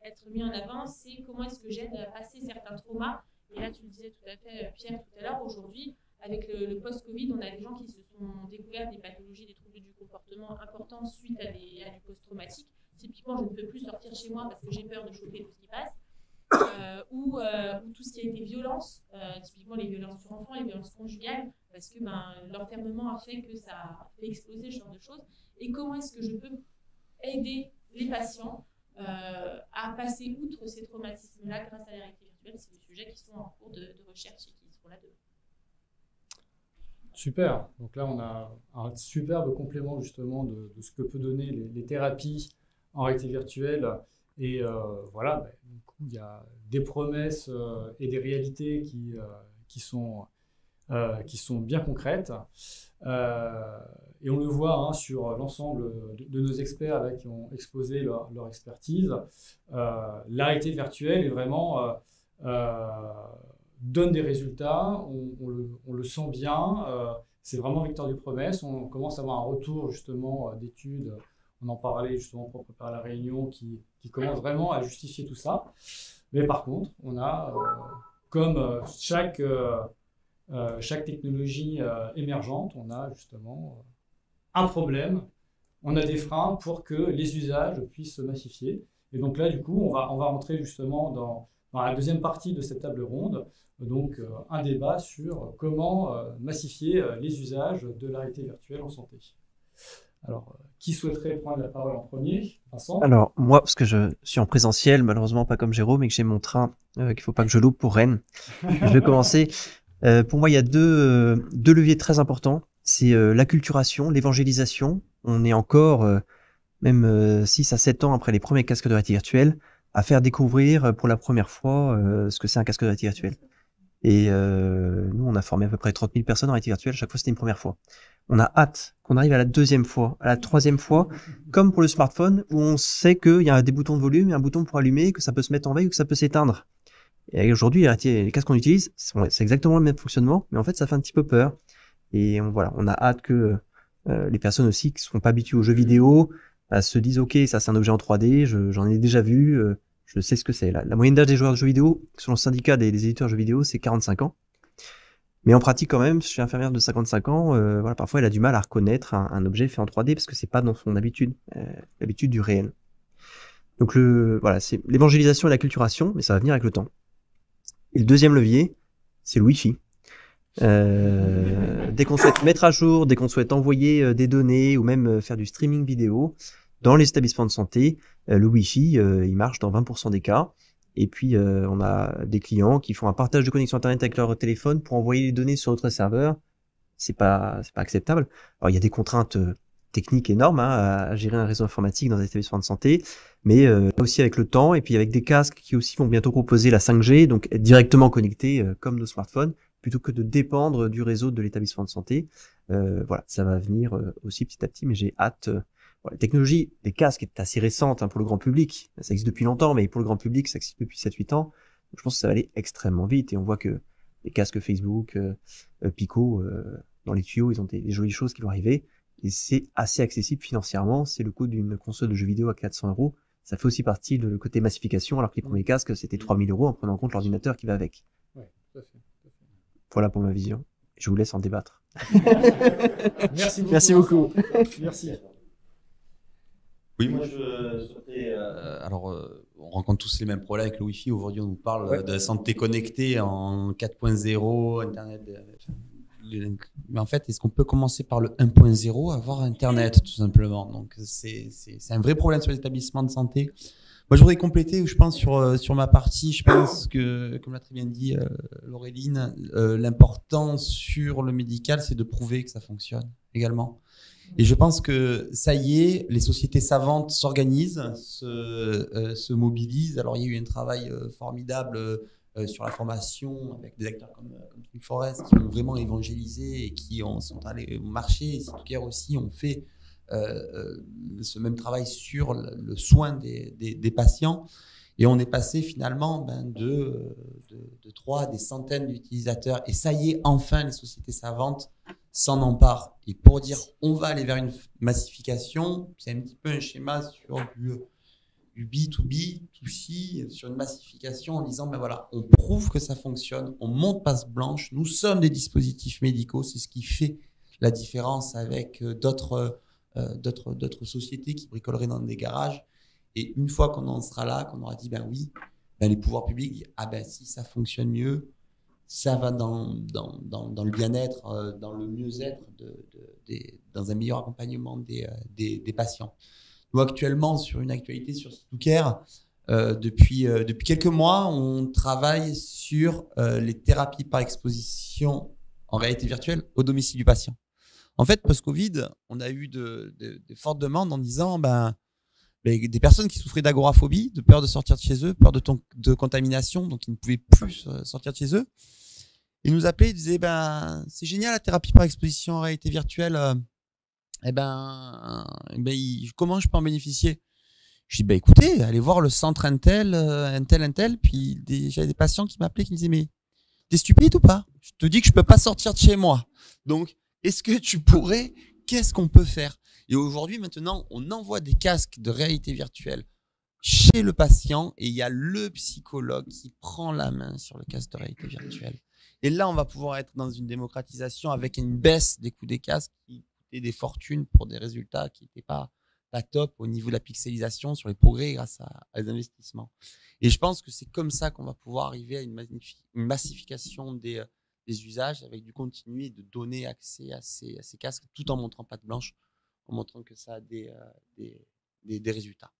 être mis en avant, c'est comment est-ce que j'aide à passer certains traumas. Et là, tu le disais tout à fait, Pierre, tout à l'heure, aujourd'hui, avec le post-Covid, on a des gens qui se sont découverts des pathologies, des troubles du comportement importants suite à du post-traumatique. Typiquement, je ne peux plus sortir chez moi parce que j'ai peur de choper tout ce qui passe. Ou tout ce qui a été violence, typiquement les violences sur enfants, les violences conjugales, parce que l'enfermement a fait que ça a fait exploser ce genre de choses. Et comment est-ce que je peux aider les patients à passer outre ces traumatismes-là grâce à la réalité virtuelle? C'est des sujets qui sont en cours de recherche et qui seront là demain. Super. Donc là, on a un superbe complément justement de ce que peut donner les thérapies en réalité virtuelle. Et voilà, du coup, il y a des promesses et des réalités qui sont bien concrètes. Et on le voit sur l'ensemble de nos experts qui ont exposé leur expertise. La réalité virtuelle est vraiment donne des résultats, on le sent bien, c'est vraiment vecteur de promesses. On commence à avoir un retour justement d'études, on en parlait justement pour préparer la réunion, qui commence vraiment à justifier tout ça. Mais par contre, on a, comme chaque technologie émergente, on a justement un problème, on a des freins pour que les usages puissent se massifier. Et donc là, du coup, on va rentrer justement dans la deuxième partie de cette table ronde, donc un débat sur comment massifier les usages de la réalité virtuelle en santé. Alors, qui souhaiterait prendre la parole en premier? Vincent? Alors, moi, parce que je suis en présentiel, malheureusement pas comme Jérôme, et que j'ai mon train qu'il ne faut pas que je loupe pour Rennes, je vais commencer. Pour moi, il y a deux leviers très importants. C'est l'acculturation, l'évangélisation. On est encore, même 6 à 7 ans après les premiers casques de réalité virtuelle, à faire découvrir pour la première fois ce que c'est un casque de réalité virtuelle. Et nous, on a formé à peu près 30 000 personnes en réalité virtuelle. Chaque fois, c'était une première fois. On a hâte qu'on arrive à la deuxième fois, à la troisième fois, comme pour le smartphone, où on sait qu'il y a des boutons de volume et un bouton pour allumer, que ça peut se mettre en veille ou que ça peut s'éteindre. Et aujourd'hui, les casques qu'on utilise, c'est exactement le même fonctionnement, mais en fait, ça fait un petit peu peur. Et voilà, on a hâte que les personnes aussi qui ne sont pas habituées aux jeux vidéo se disent « Ok, ça c'est un objet en 3D, j'en ai déjà vu, je sais ce que c'est. » La moyenne d'âge des joueurs de jeux vidéo, selon le syndicat des éditeurs de jeux vidéo, c'est 45 ans. Mais en pratique quand même, chez une infirmière de 55 ans, voilà, parfois elle a du mal à reconnaître un objet fait en 3D parce que c'est pas dans son habitude, l'habitude du réel. Donc voilà, c'est l'évangélisation et l'acculturation, mais ça va venir avec le temps. Et le deuxième levier, c'est le Wi-Fi. Dès qu'on souhaite mettre à jour, dès qu'on souhaite envoyer des données ou même faire du streaming vidéo dans les établissements de santé, le Wi-Fi, il marche dans 20% des cas. Et puis, on a des clients qui font un partage de connexion Internet avec leur téléphone pour envoyer les données sur notre serveur. C'est pas acceptable. Alors, il y a des contraintes techniques énormes à gérer un réseau informatique dans des établissements de santé, mais aussi avec le temps et puis avec des casques qui aussi vont bientôt proposer la 5G, donc être directement connectés comme nos smartphones, plutôt que de dépendre du réseau de l'établissement de santé. Voilà, ça va venir aussi petit à petit, mais j'ai hâte. La technologie des casques est assez récente pour le grand public. Ça existe depuis longtemps, mais pour le grand public, ça existe depuis 7-8 ans. Donc, je pense que ça va aller extrêmement vite. Et on voit que les casques Facebook, Pico, dans les tuyaux, ils ont des jolies choses qui vont arriver. Et c'est assez accessible financièrement. C'est le coût d'une console de jeux vidéo à 400 €. Ça fait aussi partie de le côté massification, alors que les premiers casques, c'était 3000 € en prenant en compte l'ordinateur qui va avec. Ouais, tout à fait. Voilà pour ma vision. Je vous laisse en débattre. Merci beaucoup. Merci beaucoup. Merci. Oui, moi je souhaitais. On rencontre tous les mêmes problèmes avec le Wi-Fi. Aujourd'hui, on nous parle de santé connectée en 4.0, Internet. Mais en fait, est-ce qu'on peut commencer par le 1.0, avoir Internet tout simplement? Donc, c'est un vrai problème sur les établissements de santé. Moi, je voudrais compléter, je pense, sur ma partie. Je pense que, comme l'a très bien dit Laureline, l'important sur le médical, c'est de prouver que ça fonctionne également. Et je pense que ça y est, les sociétés savantes s'organisent, se mobilisent. Alors, il y a eu un travail formidable sur la formation avec des acteurs comme Twin Forest qui ont vraiment évangélisé et qui sont allés au marché. Et Citocare aussi ont fait ce même travail sur le soin des patients. Et on est passé finalement de 3 à des centaines d'utilisateurs. Et ça y est, enfin, les sociétés savantes s'en emparent. Et pour dire on va aller vers une massification, c'est un petit peu un schéma sur du B2B, 2C, sur une massification en disant, ben voilà, on prouve que ça fonctionne, on monte passe blanche, nous sommes des dispositifs médicaux, c'est ce qui fait la différence avec d'autres sociétés qui bricoleraient dans des garages. Et une fois qu'on en sera là, qu'on aura dit, ben oui, ben les pouvoirs publics disent, ah ben si ça fonctionne mieux, ça va dans le bien-être, dans le mieux-être, dans un meilleur accompagnement des patients. Nous, actuellement, sur une actualité sur Citocare, depuis quelques mois, on travaille sur les thérapies par exposition en réalité virtuelle au domicile du patient. En fait, post-Covid, on a eu de fortes demandes en disant des personnes qui souffraient d'agoraphobie, de peur de sortir de chez eux, peur de contamination, donc ils ne pouvaient plus sortir de chez eux. Ils nous appelaient, ils disaient c'est génial la thérapie par exposition en réalité virtuelle. Comment je peux en bénéficier? Je dis écoutez, allez voir le centre Intel. Puis j'avais des patients qui m'appelaient qui me disaient mais t'es stupide ou pas? Je te dis que je peux pas sortir de chez moi. Donc est-ce que tu pourrais? Qu'est-ce qu'on peut faire? Et aujourd'hui maintenant, on envoie des casques de réalité virtuelle chez le patient et il y a le psychologue qui prend la main sur le casque de réalité virtuelle. Et là, on va pouvoir être dans une démocratisation avec une baisse des coûts des casques qui coûtaient des fortunes pour des résultats qui n'étaient pas top au niveau de la pixelisation sur les progrès grâce à les investissements. Et je pense que c'est comme ça qu'on va pouvoir arriver à une massification des usages avec du continu et de donner accès à ces casques tout en montrant patte blanche, en montrant que ça a des résultats.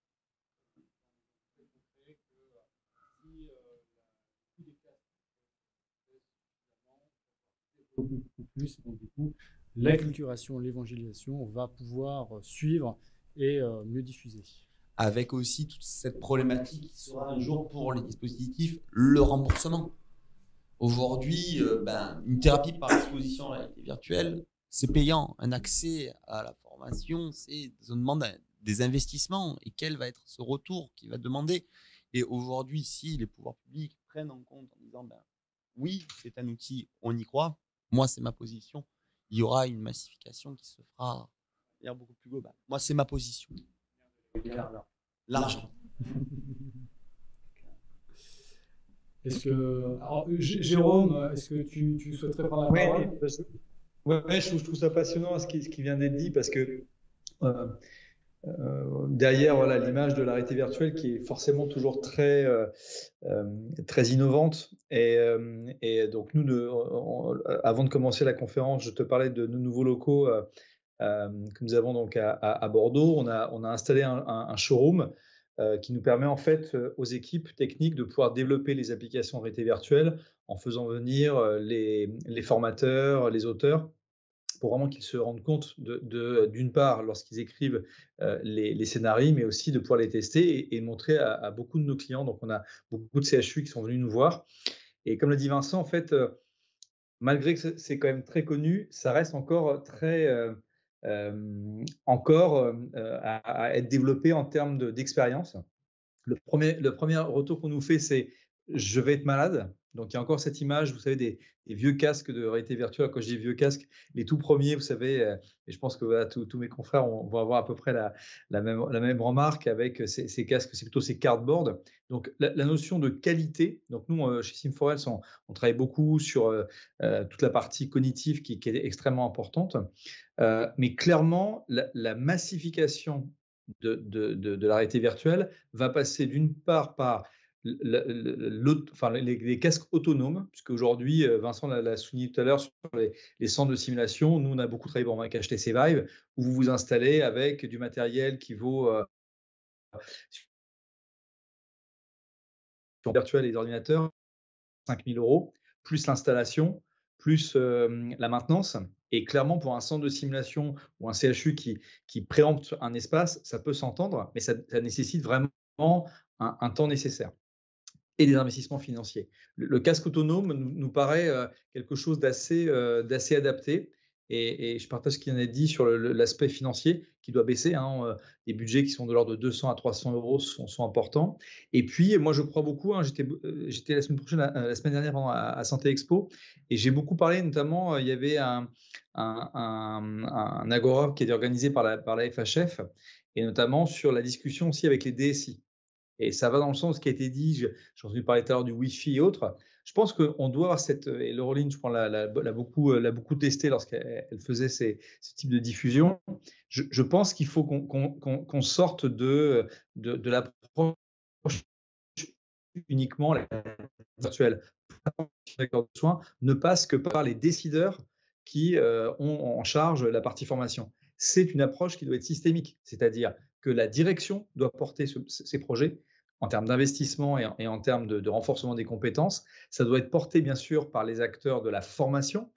Beaucoup plus, donc du coup, l'acculturation, l'évangélisation, on va pouvoir suivre et mieux diffuser. Avec aussi toute cette problématique qui sera un jour pour les dispositifs, le remboursement. Aujourd'hui, une thérapie par exposition en réalité virtuelle, c'est payant. Un accès à la formation, on demande des investissements. Et quel va être ce retour qu'il va demander? Et aujourd'hui, si les pouvoirs publics prennent en compte en disant, oui, c'est un outil, on y croit. Moi, c'est ma position. Il y aura une massification qui se fera de manière beaucoup plus globale. Moi, c'est ma position. L'argent. Est-ce que Jérôme, est-ce que tu souhaiterais prendre la parole? Oui, je trouve ça passionnant ce qui vient d'être dit parce que derrière l'image de la réalité virtuelle qui est forcément toujours très innovante et donc nous avant de commencer la conférence, je te parlais de nos nouveaux locaux que nous avons donc à Bordeaux. On a installé un showroom qui nous permet en fait aux équipes techniques de pouvoir développer les applications en réalité virtuelle en faisant venir les formateurs, les auteurs, pour vraiment qu'ils se rendent compte d'une part lorsqu'ils écrivent les scénarios, mais aussi de pouvoir les tester et montrer à beaucoup de nos clients. Donc on a beaucoup de CHU qui sont venus nous voir. Et comme l'a dit Vincent, en fait, malgré que c'est quand même très connu, ça reste encore très à être développé en termes d'expérience. Le premier retour qu'on nous fait, c'est « je vais être malade ». Donc, il y a encore cette image, vous savez, des vieux casques de réalité virtuelle. Quand je dis vieux casques, les tout premiers, vous savez, et je pense que voilà, tous mes confrères vont avoir à peu près la même remarque avec ces casques, c'est plutôt ces cardboard. Donc, la notion de qualité, donc nous, chez Sim4Health, on travaille beaucoup sur toute la partie cognitive qui est extrêmement importante. Mais clairement, la massification de la réalité virtuelle va passer d'une part par les casques autonomes, puisque aujourd'hui, Vincent l'a souligné tout à l'heure sur les centres de simulation. Nous, on a beaucoup travaillé avec HTC Vive, où vous vous installez avec du matériel qui vaut sur virtuel et les ordinateurs 5 000 €, plus l'installation, plus la maintenance. Et clairement, pour un centre de simulation ou un CHU qui préempte un espace, ça peut s'entendre, mais ça nécessite vraiment un temps nécessaire et des investissements financiers. Le casque autonome nous paraît quelque chose d'assez adapté. Et je partage ce qu'il en a dit sur l'aspect financier qui doit baisser. Les budgets qui sont de l'ordre de 200 à 300 € sont importants. Et puis, moi, je crois beaucoup. J'étais la semaine dernière à Santé Expo, et j'ai beaucoup parlé. Notamment, il y avait un agora qui était organisé par la FHF, et notamment sur la discussion aussi avec les DSI. Et ça va dans le sens qui a été dit, j'ai entendu parler tout à l'heure du Wi-Fi et autres. Je pense qu'on doit avoir cette, et Laureline, je crois, l'a beaucoup testé lorsqu'elle faisait ce type de diffusion. Je pense qu'il faut qu'on sorte de l'approche uniquement virtuelle. De soins ne passe que par les décideurs qui ont en charge la partie formation. C'est une approche qui doit être systémique, c'est-à-dire que la direction doit porter ces projets en termes d'investissement et en termes de renforcement des compétences. Ça doit être porté, bien sûr, par les acteurs de la formation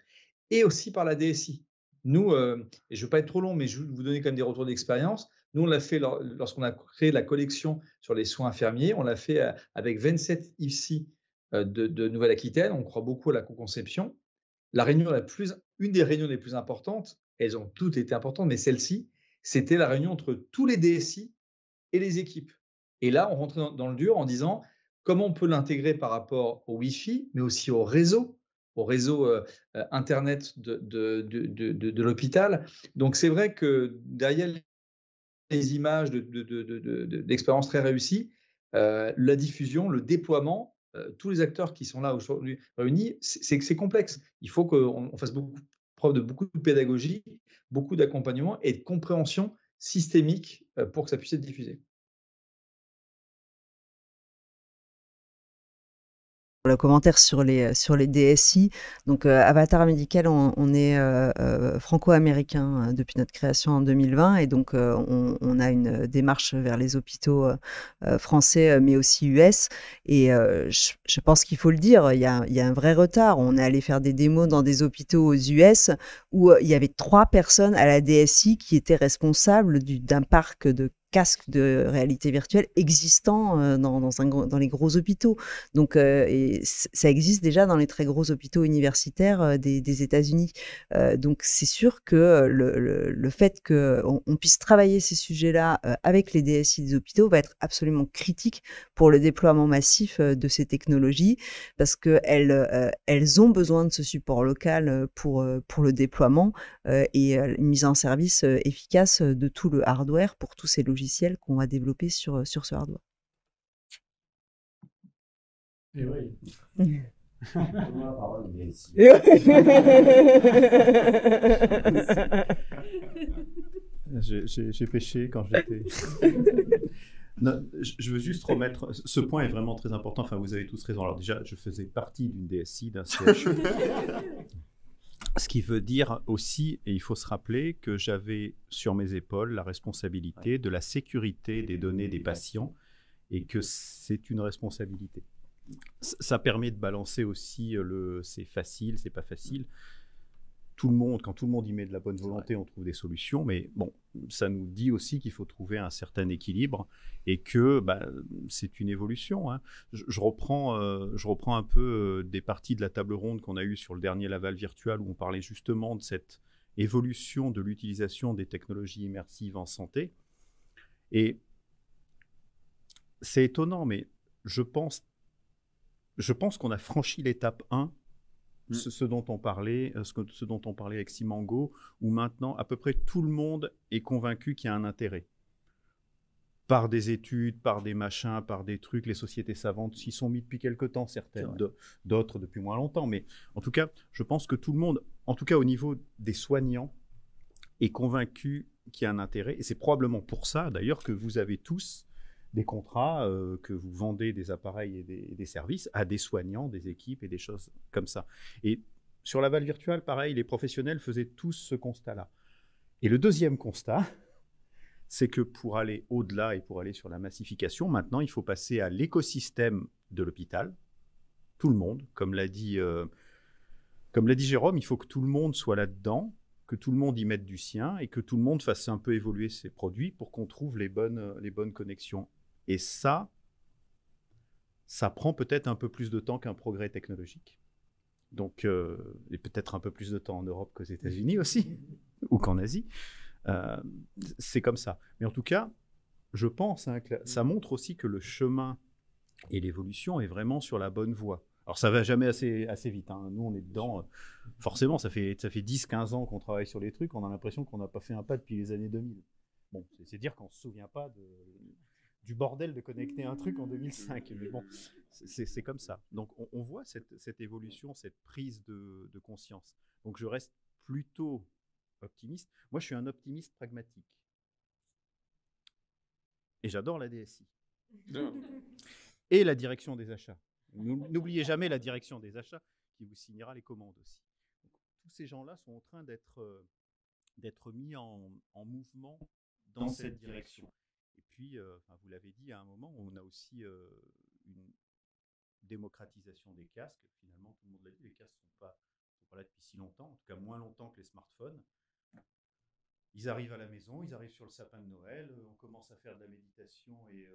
et aussi par la DSI. Nous, et je ne veux pas être trop long, mais je vais vous donner quand même des retours d'expérience. Nous, on l'a fait lorsqu'on a créé la collection sur les soins infirmiers. On l'a fait avec 27 IFSI de Nouvelle-Aquitaine. On croit beaucoup à la co-conception. Une des réunions les plus importantes, elles ont toutes été importantes, mais celle-ci, c'était la réunion entre tous les DSI et les équipes. Et là, on rentrait dans le dur en disant comment on peut l'intégrer par rapport au Wi-Fi, mais aussi au réseau Internet de l'hôpital. Donc, c'est vrai que derrière les images d'expériences très réussies, la diffusion, le déploiement, tous les acteurs qui sont là aujourd'hui réunis, c'est complexe. Il faut qu'on fasse preuve de beaucoup de pédagogie, beaucoup d'accompagnement et de compréhension systémique pour que ça puisse être diffusé. Le commentaire sur les DSI. Donc, Avatar Médical, on est franco-américain depuis notre création en 2020, et donc on a une démarche vers les hôpitaux français, mais aussi US. Et je pense qu'il faut le dire, il y a un vrai retard. On est allé faire des démos dans des hôpitaux aux US où il y avait 3 personnes à la DSI qui étaient responsables d'un parc de casques de réalité virtuelle existants dans les gros hôpitaux. Donc, et ça existe déjà dans les très gros hôpitaux universitaires des États-Unis. Donc, c'est sûr que le fait qu'on puisse travailler ces sujets-là avec les DSI des hôpitaux va être absolument critique pour le déploiement massif de ces technologies, parce qu'elles ont besoin de ce support local pour le déploiement et une mise en service efficace de tout le hardware pour tous ces logiciels qu'on va développer sur ce hardware. Et oui. J'ai péché quand j'étais... Non, je veux juste remettre... Ce point est vraiment très important. Enfin, vous avez tous raison. Alors déjà, je faisais partie d'une DSI, d'un CHU. Ce qui veut dire aussi, et il faut se rappeler, que j'avais sur mes épaules la responsabilité de la sécurité des données des patients, et que c'est une responsabilité. Ça permet de balancer aussi c'est facile, c'est pas facile. Quand tout le monde y met de la bonne volonté, on trouve des solutions, mais bon, ça nous dit aussi qu'il faut trouver un certain équilibre et que c'est une évolution. Hein. Je reprends un peu des parties de la table ronde qu'on a eue sur le dernier Laval Virtual, où on parlait justement de cette évolution de l'utilisation des technologies immersives en santé. Et c'est étonnant, mais je pense je pense qu'on a franchi l'étape 1, ce dont on parlait, ce dont on parlait avec Simango, où maintenant, à peu près tout le monde est convaincu qu'il y a un intérêt. Par des études, par des machins, par des trucs, les sociétés savantes s'y sont mis depuis quelque temps, certaines, d'autres depuis moins longtemps. Mais en tout cas, je pense que tout le monde, en tout cas au niveau des soignants, est convaincu qu'il y a un intérêt. Et c'est probablement pour ça, d'ailleurs, que vous avez tous des contrats, que vous vendez des appareils et des services à des soignants, des équipes et des choses comme ça. Et sur la Val virtuelle, pareil, les professionnels faisaient tous ce constat-là. Et le deuxième constat, c'est que pour aller au-delà et pour aller sur la massification, maintenant, il faut passer à l'écosystème de l'hôpital. Tout le monde, comme l'a dit Jérôme, il faut que tout le monde soit là-dedans, que tout le monde y mette du sien et que tout le monde fasse un peu évoluer ses produits pour qu'on trouve les bonnes connexions. Et ça prend peut-être un peu plus de temps qu'un progrès technologique. Donc, et peut-être un peu plus de temps en Europe qu'aux États-Unis aussi, ou qu'en Asie. C'est comme ça. Mais en tout cas, je pense que ça montre aussi que le chemin et l'évolution est vraiment sur la bonne voie. Alors, ça ne va jamais assez vite. Hein. Nous, on est dedans. Forcément, ça fait 10-15 ans qu'on travaille sur les trucs. On a l'impression qu'on n'a pas fait un pas depuis les années 2000. Bon, c'est dire qu'on ne se souvient pas du bordel de connecter un truc en 2005. Mais bon, c'est comme ça. Donc, on voit cette évolution, cette prise de conscience. Donc, je reste plutôt optimiste. Moi, je suis un optimiste pragmatique. Et j'adore la DSI. Et la direction des achats. N'oubliez jamais la direction des achats qui vous signera les commandes aussi. Donc, tous ces gens-là sont en train d'être mis en mouvement dans cette direction. Et puis, vous l'avez dit, à un moment, on a aussi une démocratisation des casques. Finalement, tout le monde l'a dit, les casques ne sont pas là depuis si longtemps, en tout cas moins longtemps que les smartphones. Ils arrivent à la maison, ils arrivent sur le sapin de Noël, on commence à faire de la méditation et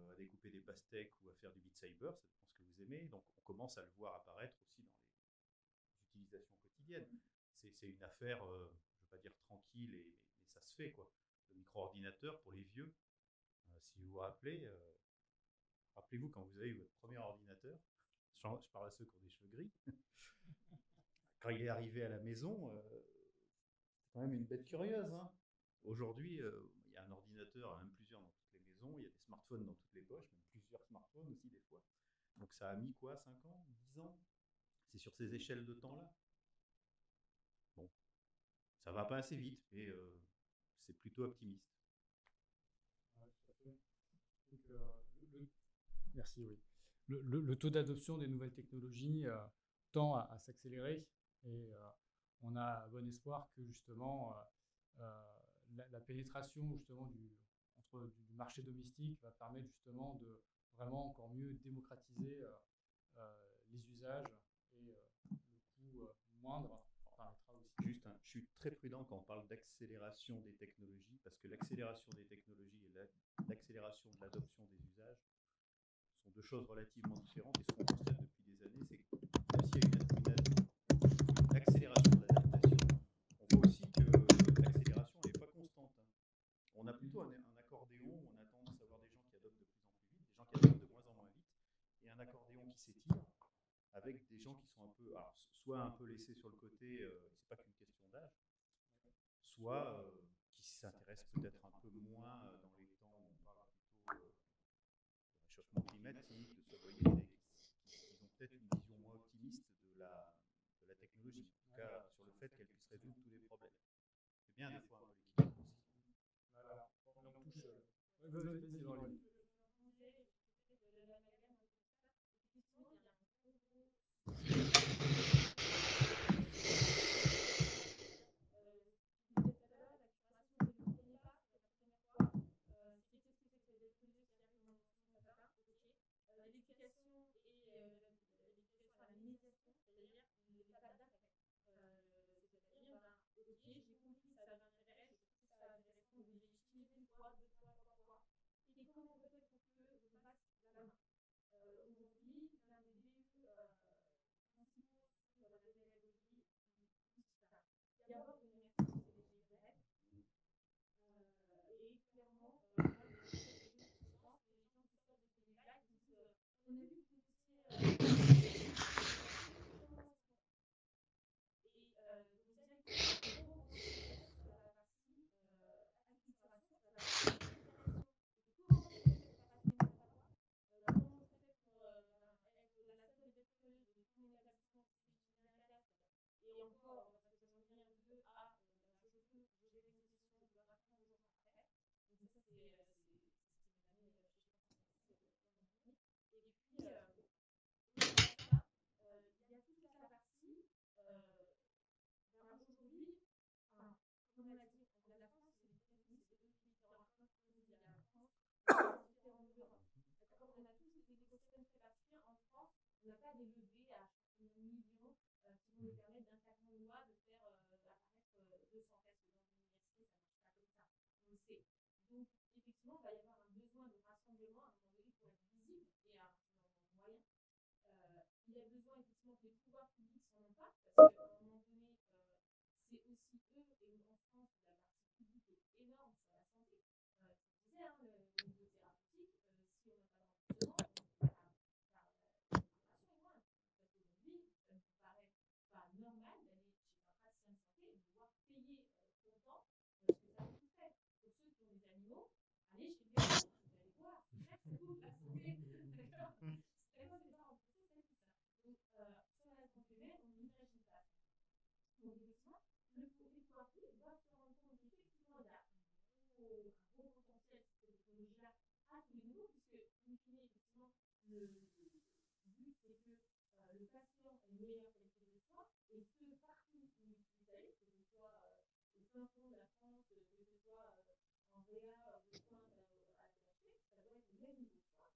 à découper des pastèques ou à faire du Beat Saber, ça dépend ce que vous aimez. Donc on commence à le voir apparaître aussi dans les utilisations quotidiennes. C'est une affaire, je ne veux pas dire tranquille, mais ça se fait, quoi. Le micro-ordinateur pour les vieux, si vous vous rappelez, rappelez-vous quand vous avez eu votre premier ordinateur, je parle à ceux qui ont des cheveux gris, quand il est arrivé à la maison, c'est quand même une bête curieuse. Hein. Aujourd'hui, il y a un ordinateur, même plusieurs dans toutes les maisons, il y a des smartphones dans toutes les poches, même plusieurs smartphones aussi des fois. Donc ça a mis quoi, 5 ans, 10 ans? C'est sur ces échelles de temps-là. Bon, ça va pas assez vite, mais c'est plutôt optimiste. Merci, oui. Le taux d'adoption des nouvelles technologies tend à s'accélérer et on a bon espoir que justement la pénétration justement du marché domestique va permettre justement de vraiment encore mieux démocratiser les usages et le coût moindre permettra aussi. Juste, je suis très prudent quand on parle d'accélération des technologies, parce que l'accélération des technologies et l'accélération de l'adoption des usages sont deux choses relativement différentes. Et ce qu'on constate depuis des années, c'est que même s'il y a une accélération de l'adaptation, on voit aussi que l'accélération n'est pas constante. Hein. On a plutôt un accordéon où on a tendance à avoir des gens qui adoptent de plus en plus vite, des gens qui adoptent de moins en moins vite, et un accordéon qui s'étire, avec des gens qui sont un peu, alors, soit un peu laissés sur le côté, c'est pas qu'une question d'âge, soit qui s'intéressent peut-être un peu moins dans les temps où on parle plutôt de réchauffement climatique, de sobriété, ils ont peut-être une vision moins optimiste de la technologie, en tout cas sur le fait qu'elle puisse résoudre tous les problèmes. C'est bien des fois un peu l'équilibre aussi. Voilà, on touche. Vas-y, Laurie. J'ai compris que ça avait intérêt, je trouve que ça avait intéressant de l'utiliser une fois, deux fois, trois fois. Et comment n'a pas des levées à millions qui vont nous permettre d'un claquement de doigts de faire apparaître 200 tests dans une université, ça ne marche pas comme ça, on le sait. Donc, effectivement, il va y avoir un besoin de rassemblement à un moment donné pour être visible et à un moyen. Il y a besoin effectivement que les pouvoirs publics s'en emparent parce qu'à un moment donné, c'est aussi eux, et en France, la partie publique est énorme sur la santé. Tu disais, hein, le niveau thérapeutique, si on n'a pas de remboursement, la rémunération est moindre. Parce qu'aujourd'hui, ça me paraît pas normal d'aller chez un praticien de santé et de devoir payer longtemps ce que ça vous fait. Pour ceux qui ont des animaux, allez chez le vétérinaire, vous allez voir, c'est ça que ça coûte la santé. D'accord. Et moi, c'est pas remboursé, c'est tout ça. Donc, sur la santé privée, on n'imagine pas. Donc, effectivement, les pouvoirs publics doivent se rendre compte qu'effectivement, il y a un gros potentiel sur cette technologie-là à tous les niveaux, puisque, in fine, effectivement, le but, c'est que le patient ait une meilleure qualité de soins, et ce, partout où il puisse aller, que ce soit au fin fond de la France, que ce soit en réa, de soins à la PHP, ça doit être le même niveau de soins,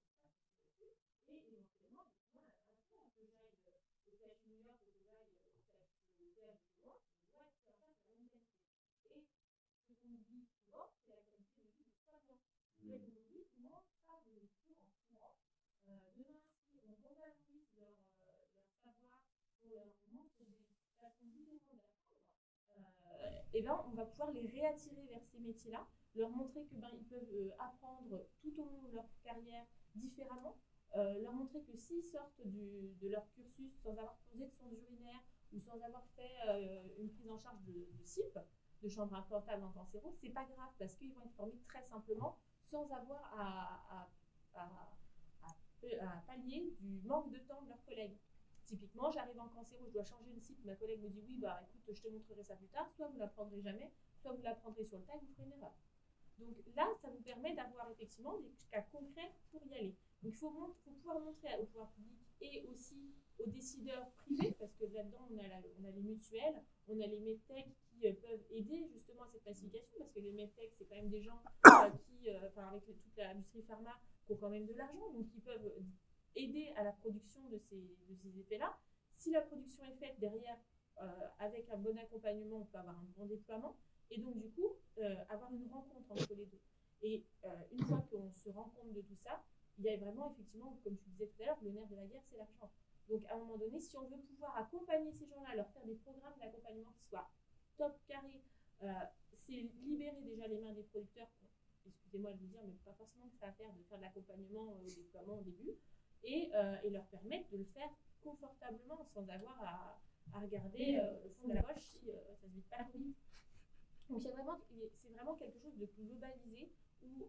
et éventuellement, effectivement, à la fois que j'aille au CHU New York ou que j'aille au CHU de Loin, je dois être en face de la même qualité. Et ce qu'on oublie souvent, c'est la qualité de vie du soignant. Et aujourd'hui, tout le monde parle de cours en courant. Demain, si on valorise leur savoir, on leur montre des façons différentes d'apprendre, et ben, on va pouvoir les réattirer vers ces métiers-là, leur montrer que ils peuvent apprendre tout au long de leur carrière différemment. Leur montrer que s'ils sortent de leur cursus sans avoir posé de sonde urinaire ou sans avoir fait une prise en charge de CIP, de chambre implantable en cancéro, c'est pas grave parce qu'ils vont être formés très simplement sans avoir à pallier du manque de temps de leurs collègues. Typiquement, j'arrive en cancéro, je dois changer une CIP, ma collègue me dit oui, écoute, je te montrerai ça plus tard, soit vous l'apprendrez jamais, soit vous l'apprendrez sur le tas et vous ferez une erreur. Donc là, ça vous permet d'avoir effectivement des cas concrets pour y aller. Donc il faut pouvoir montrer au pouvoir public et aussi aux décideurs privés, parce que là-dedans, on a les mutuelles, on a les medtech qui peuvent aider justement à cette massification, parce que les medtech, c'est quand même des gens qui, avec toute l'industrie pharma, qui ont quand même de l'argent, donc qui peuvent aider à la production de ces effets-là. Si la production est faite derrière, avec un bon accompagnement, on peut avoir un bon déploiement, et donc du coup, avoir une rencontre entre les deux. Et une fois qu'on se rend compte de tout ça, il y a vraiment effectivement, comme tu disais tout à l'heure, le nerf de la guerre, c'est l'argent. Donc à un moment donné, si on veut pouvoir accompagner ces gens-là, leur faire des programmes d'accompagnement qui soient top carré, c'est libérer déjà les mains des producteurs, excusez-moi de vous dire, mais pas forcément que ça a à faire de faire de l'accompagnement au déploiement au début, et leur permettre de le faire confortablement sans avoir à regarder le fond de la poche si ça se vide pas trop vite. Donc c'est vraiment quelque chose de globalisé où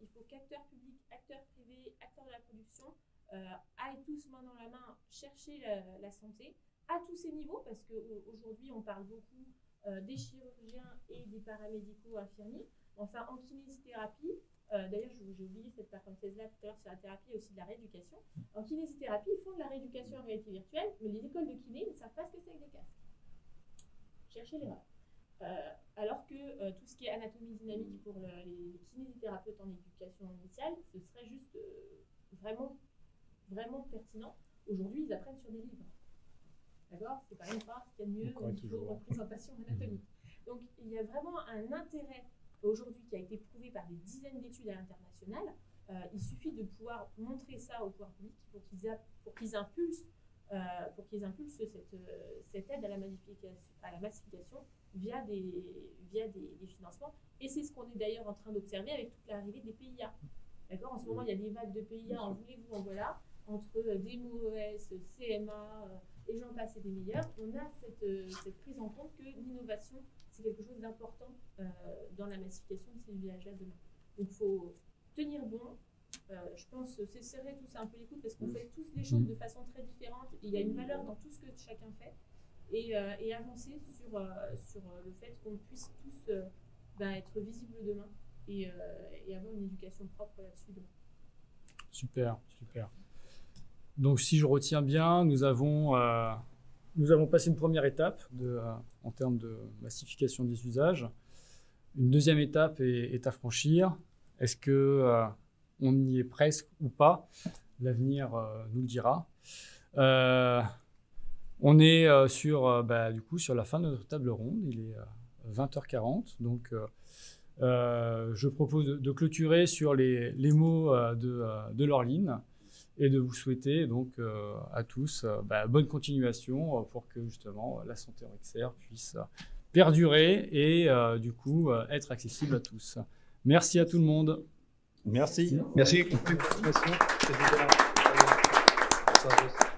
il faut qu'acteurs publics, acteurs privés, acteurs de la production aillent tous main dans la main chercher la santé à tous ces niveaux, parce qu'aujourd'hui on parle beaucoup des chirurgiens et des paramédicaux infirmiers. Enfin, en kinésithérapie, d'ailleurs j'ai oublié cette parenthèse-là tout à l'heure sur la thérapie et aussi de la rééducation. En kinésithérapie, ils font de la rééducation en réalité virtuelle, mais les écoles de kiné ne savent pas ce que c'est avec des casques. Cherchez l'erreur. Alors que tout ce qui est anatomie dynamique pour les kinésithérapeutes en éducation initiale, ce serait juste vraiment, vraiment pertinent. Aujourd'hui, ils apprennent sur des livres. D'accord ? C'est quand même pas ce qu'il y a de mieux au niveau représentation anatomique. Donc, il y a vraiment un intérêt aujourd'hui qui a été prouvé par des dizaines d'études à l'international. Il suffit de pouvoir montrer ça au pouvoir public pour qu'ils impulsent cette aide à la massification via des financements. Et c'est ce qu'on est d'ailleurs en train d'observer avec toute l'arrivée des PIA. D'accord ? En ce moment, il y a des vagues de PIA, en voulez-vous, en voilà, entre DMOES, CMA, et j'en passe et des meilleurs. On a cette prise en compte que l'innovation, c'est quelque chose d'important dans la massification de ces villages-là demain. Donc il faut tenir bon. Je pense c'est serrer tous un peu les coudes parce qu'on fait tous les choses de façon très différente. Il y a une valeur dans tout ce que chacun fait et avancer sur le fait qu'on puisse tous être visibles demain et avoir une éducation propre là-dessus demain. Super, super. Donc si je retiens bien, nous avons passé une première étape en termes de massification des usages. Une deuxième étape est à franchir. Est-ce que on y est presque ou pas? L'avenir nous le dira. On est sur la fin de notre table ronde. Il est 20h40. Donc, je propose de clôturer sur les mots de Laureline et de vous souhaiter donc à tous bonne continuation pour que justement la santé en XR puisse perdurer et du coup être accessible à tous. Merci à tout le monde. Merci. Merci. Merci.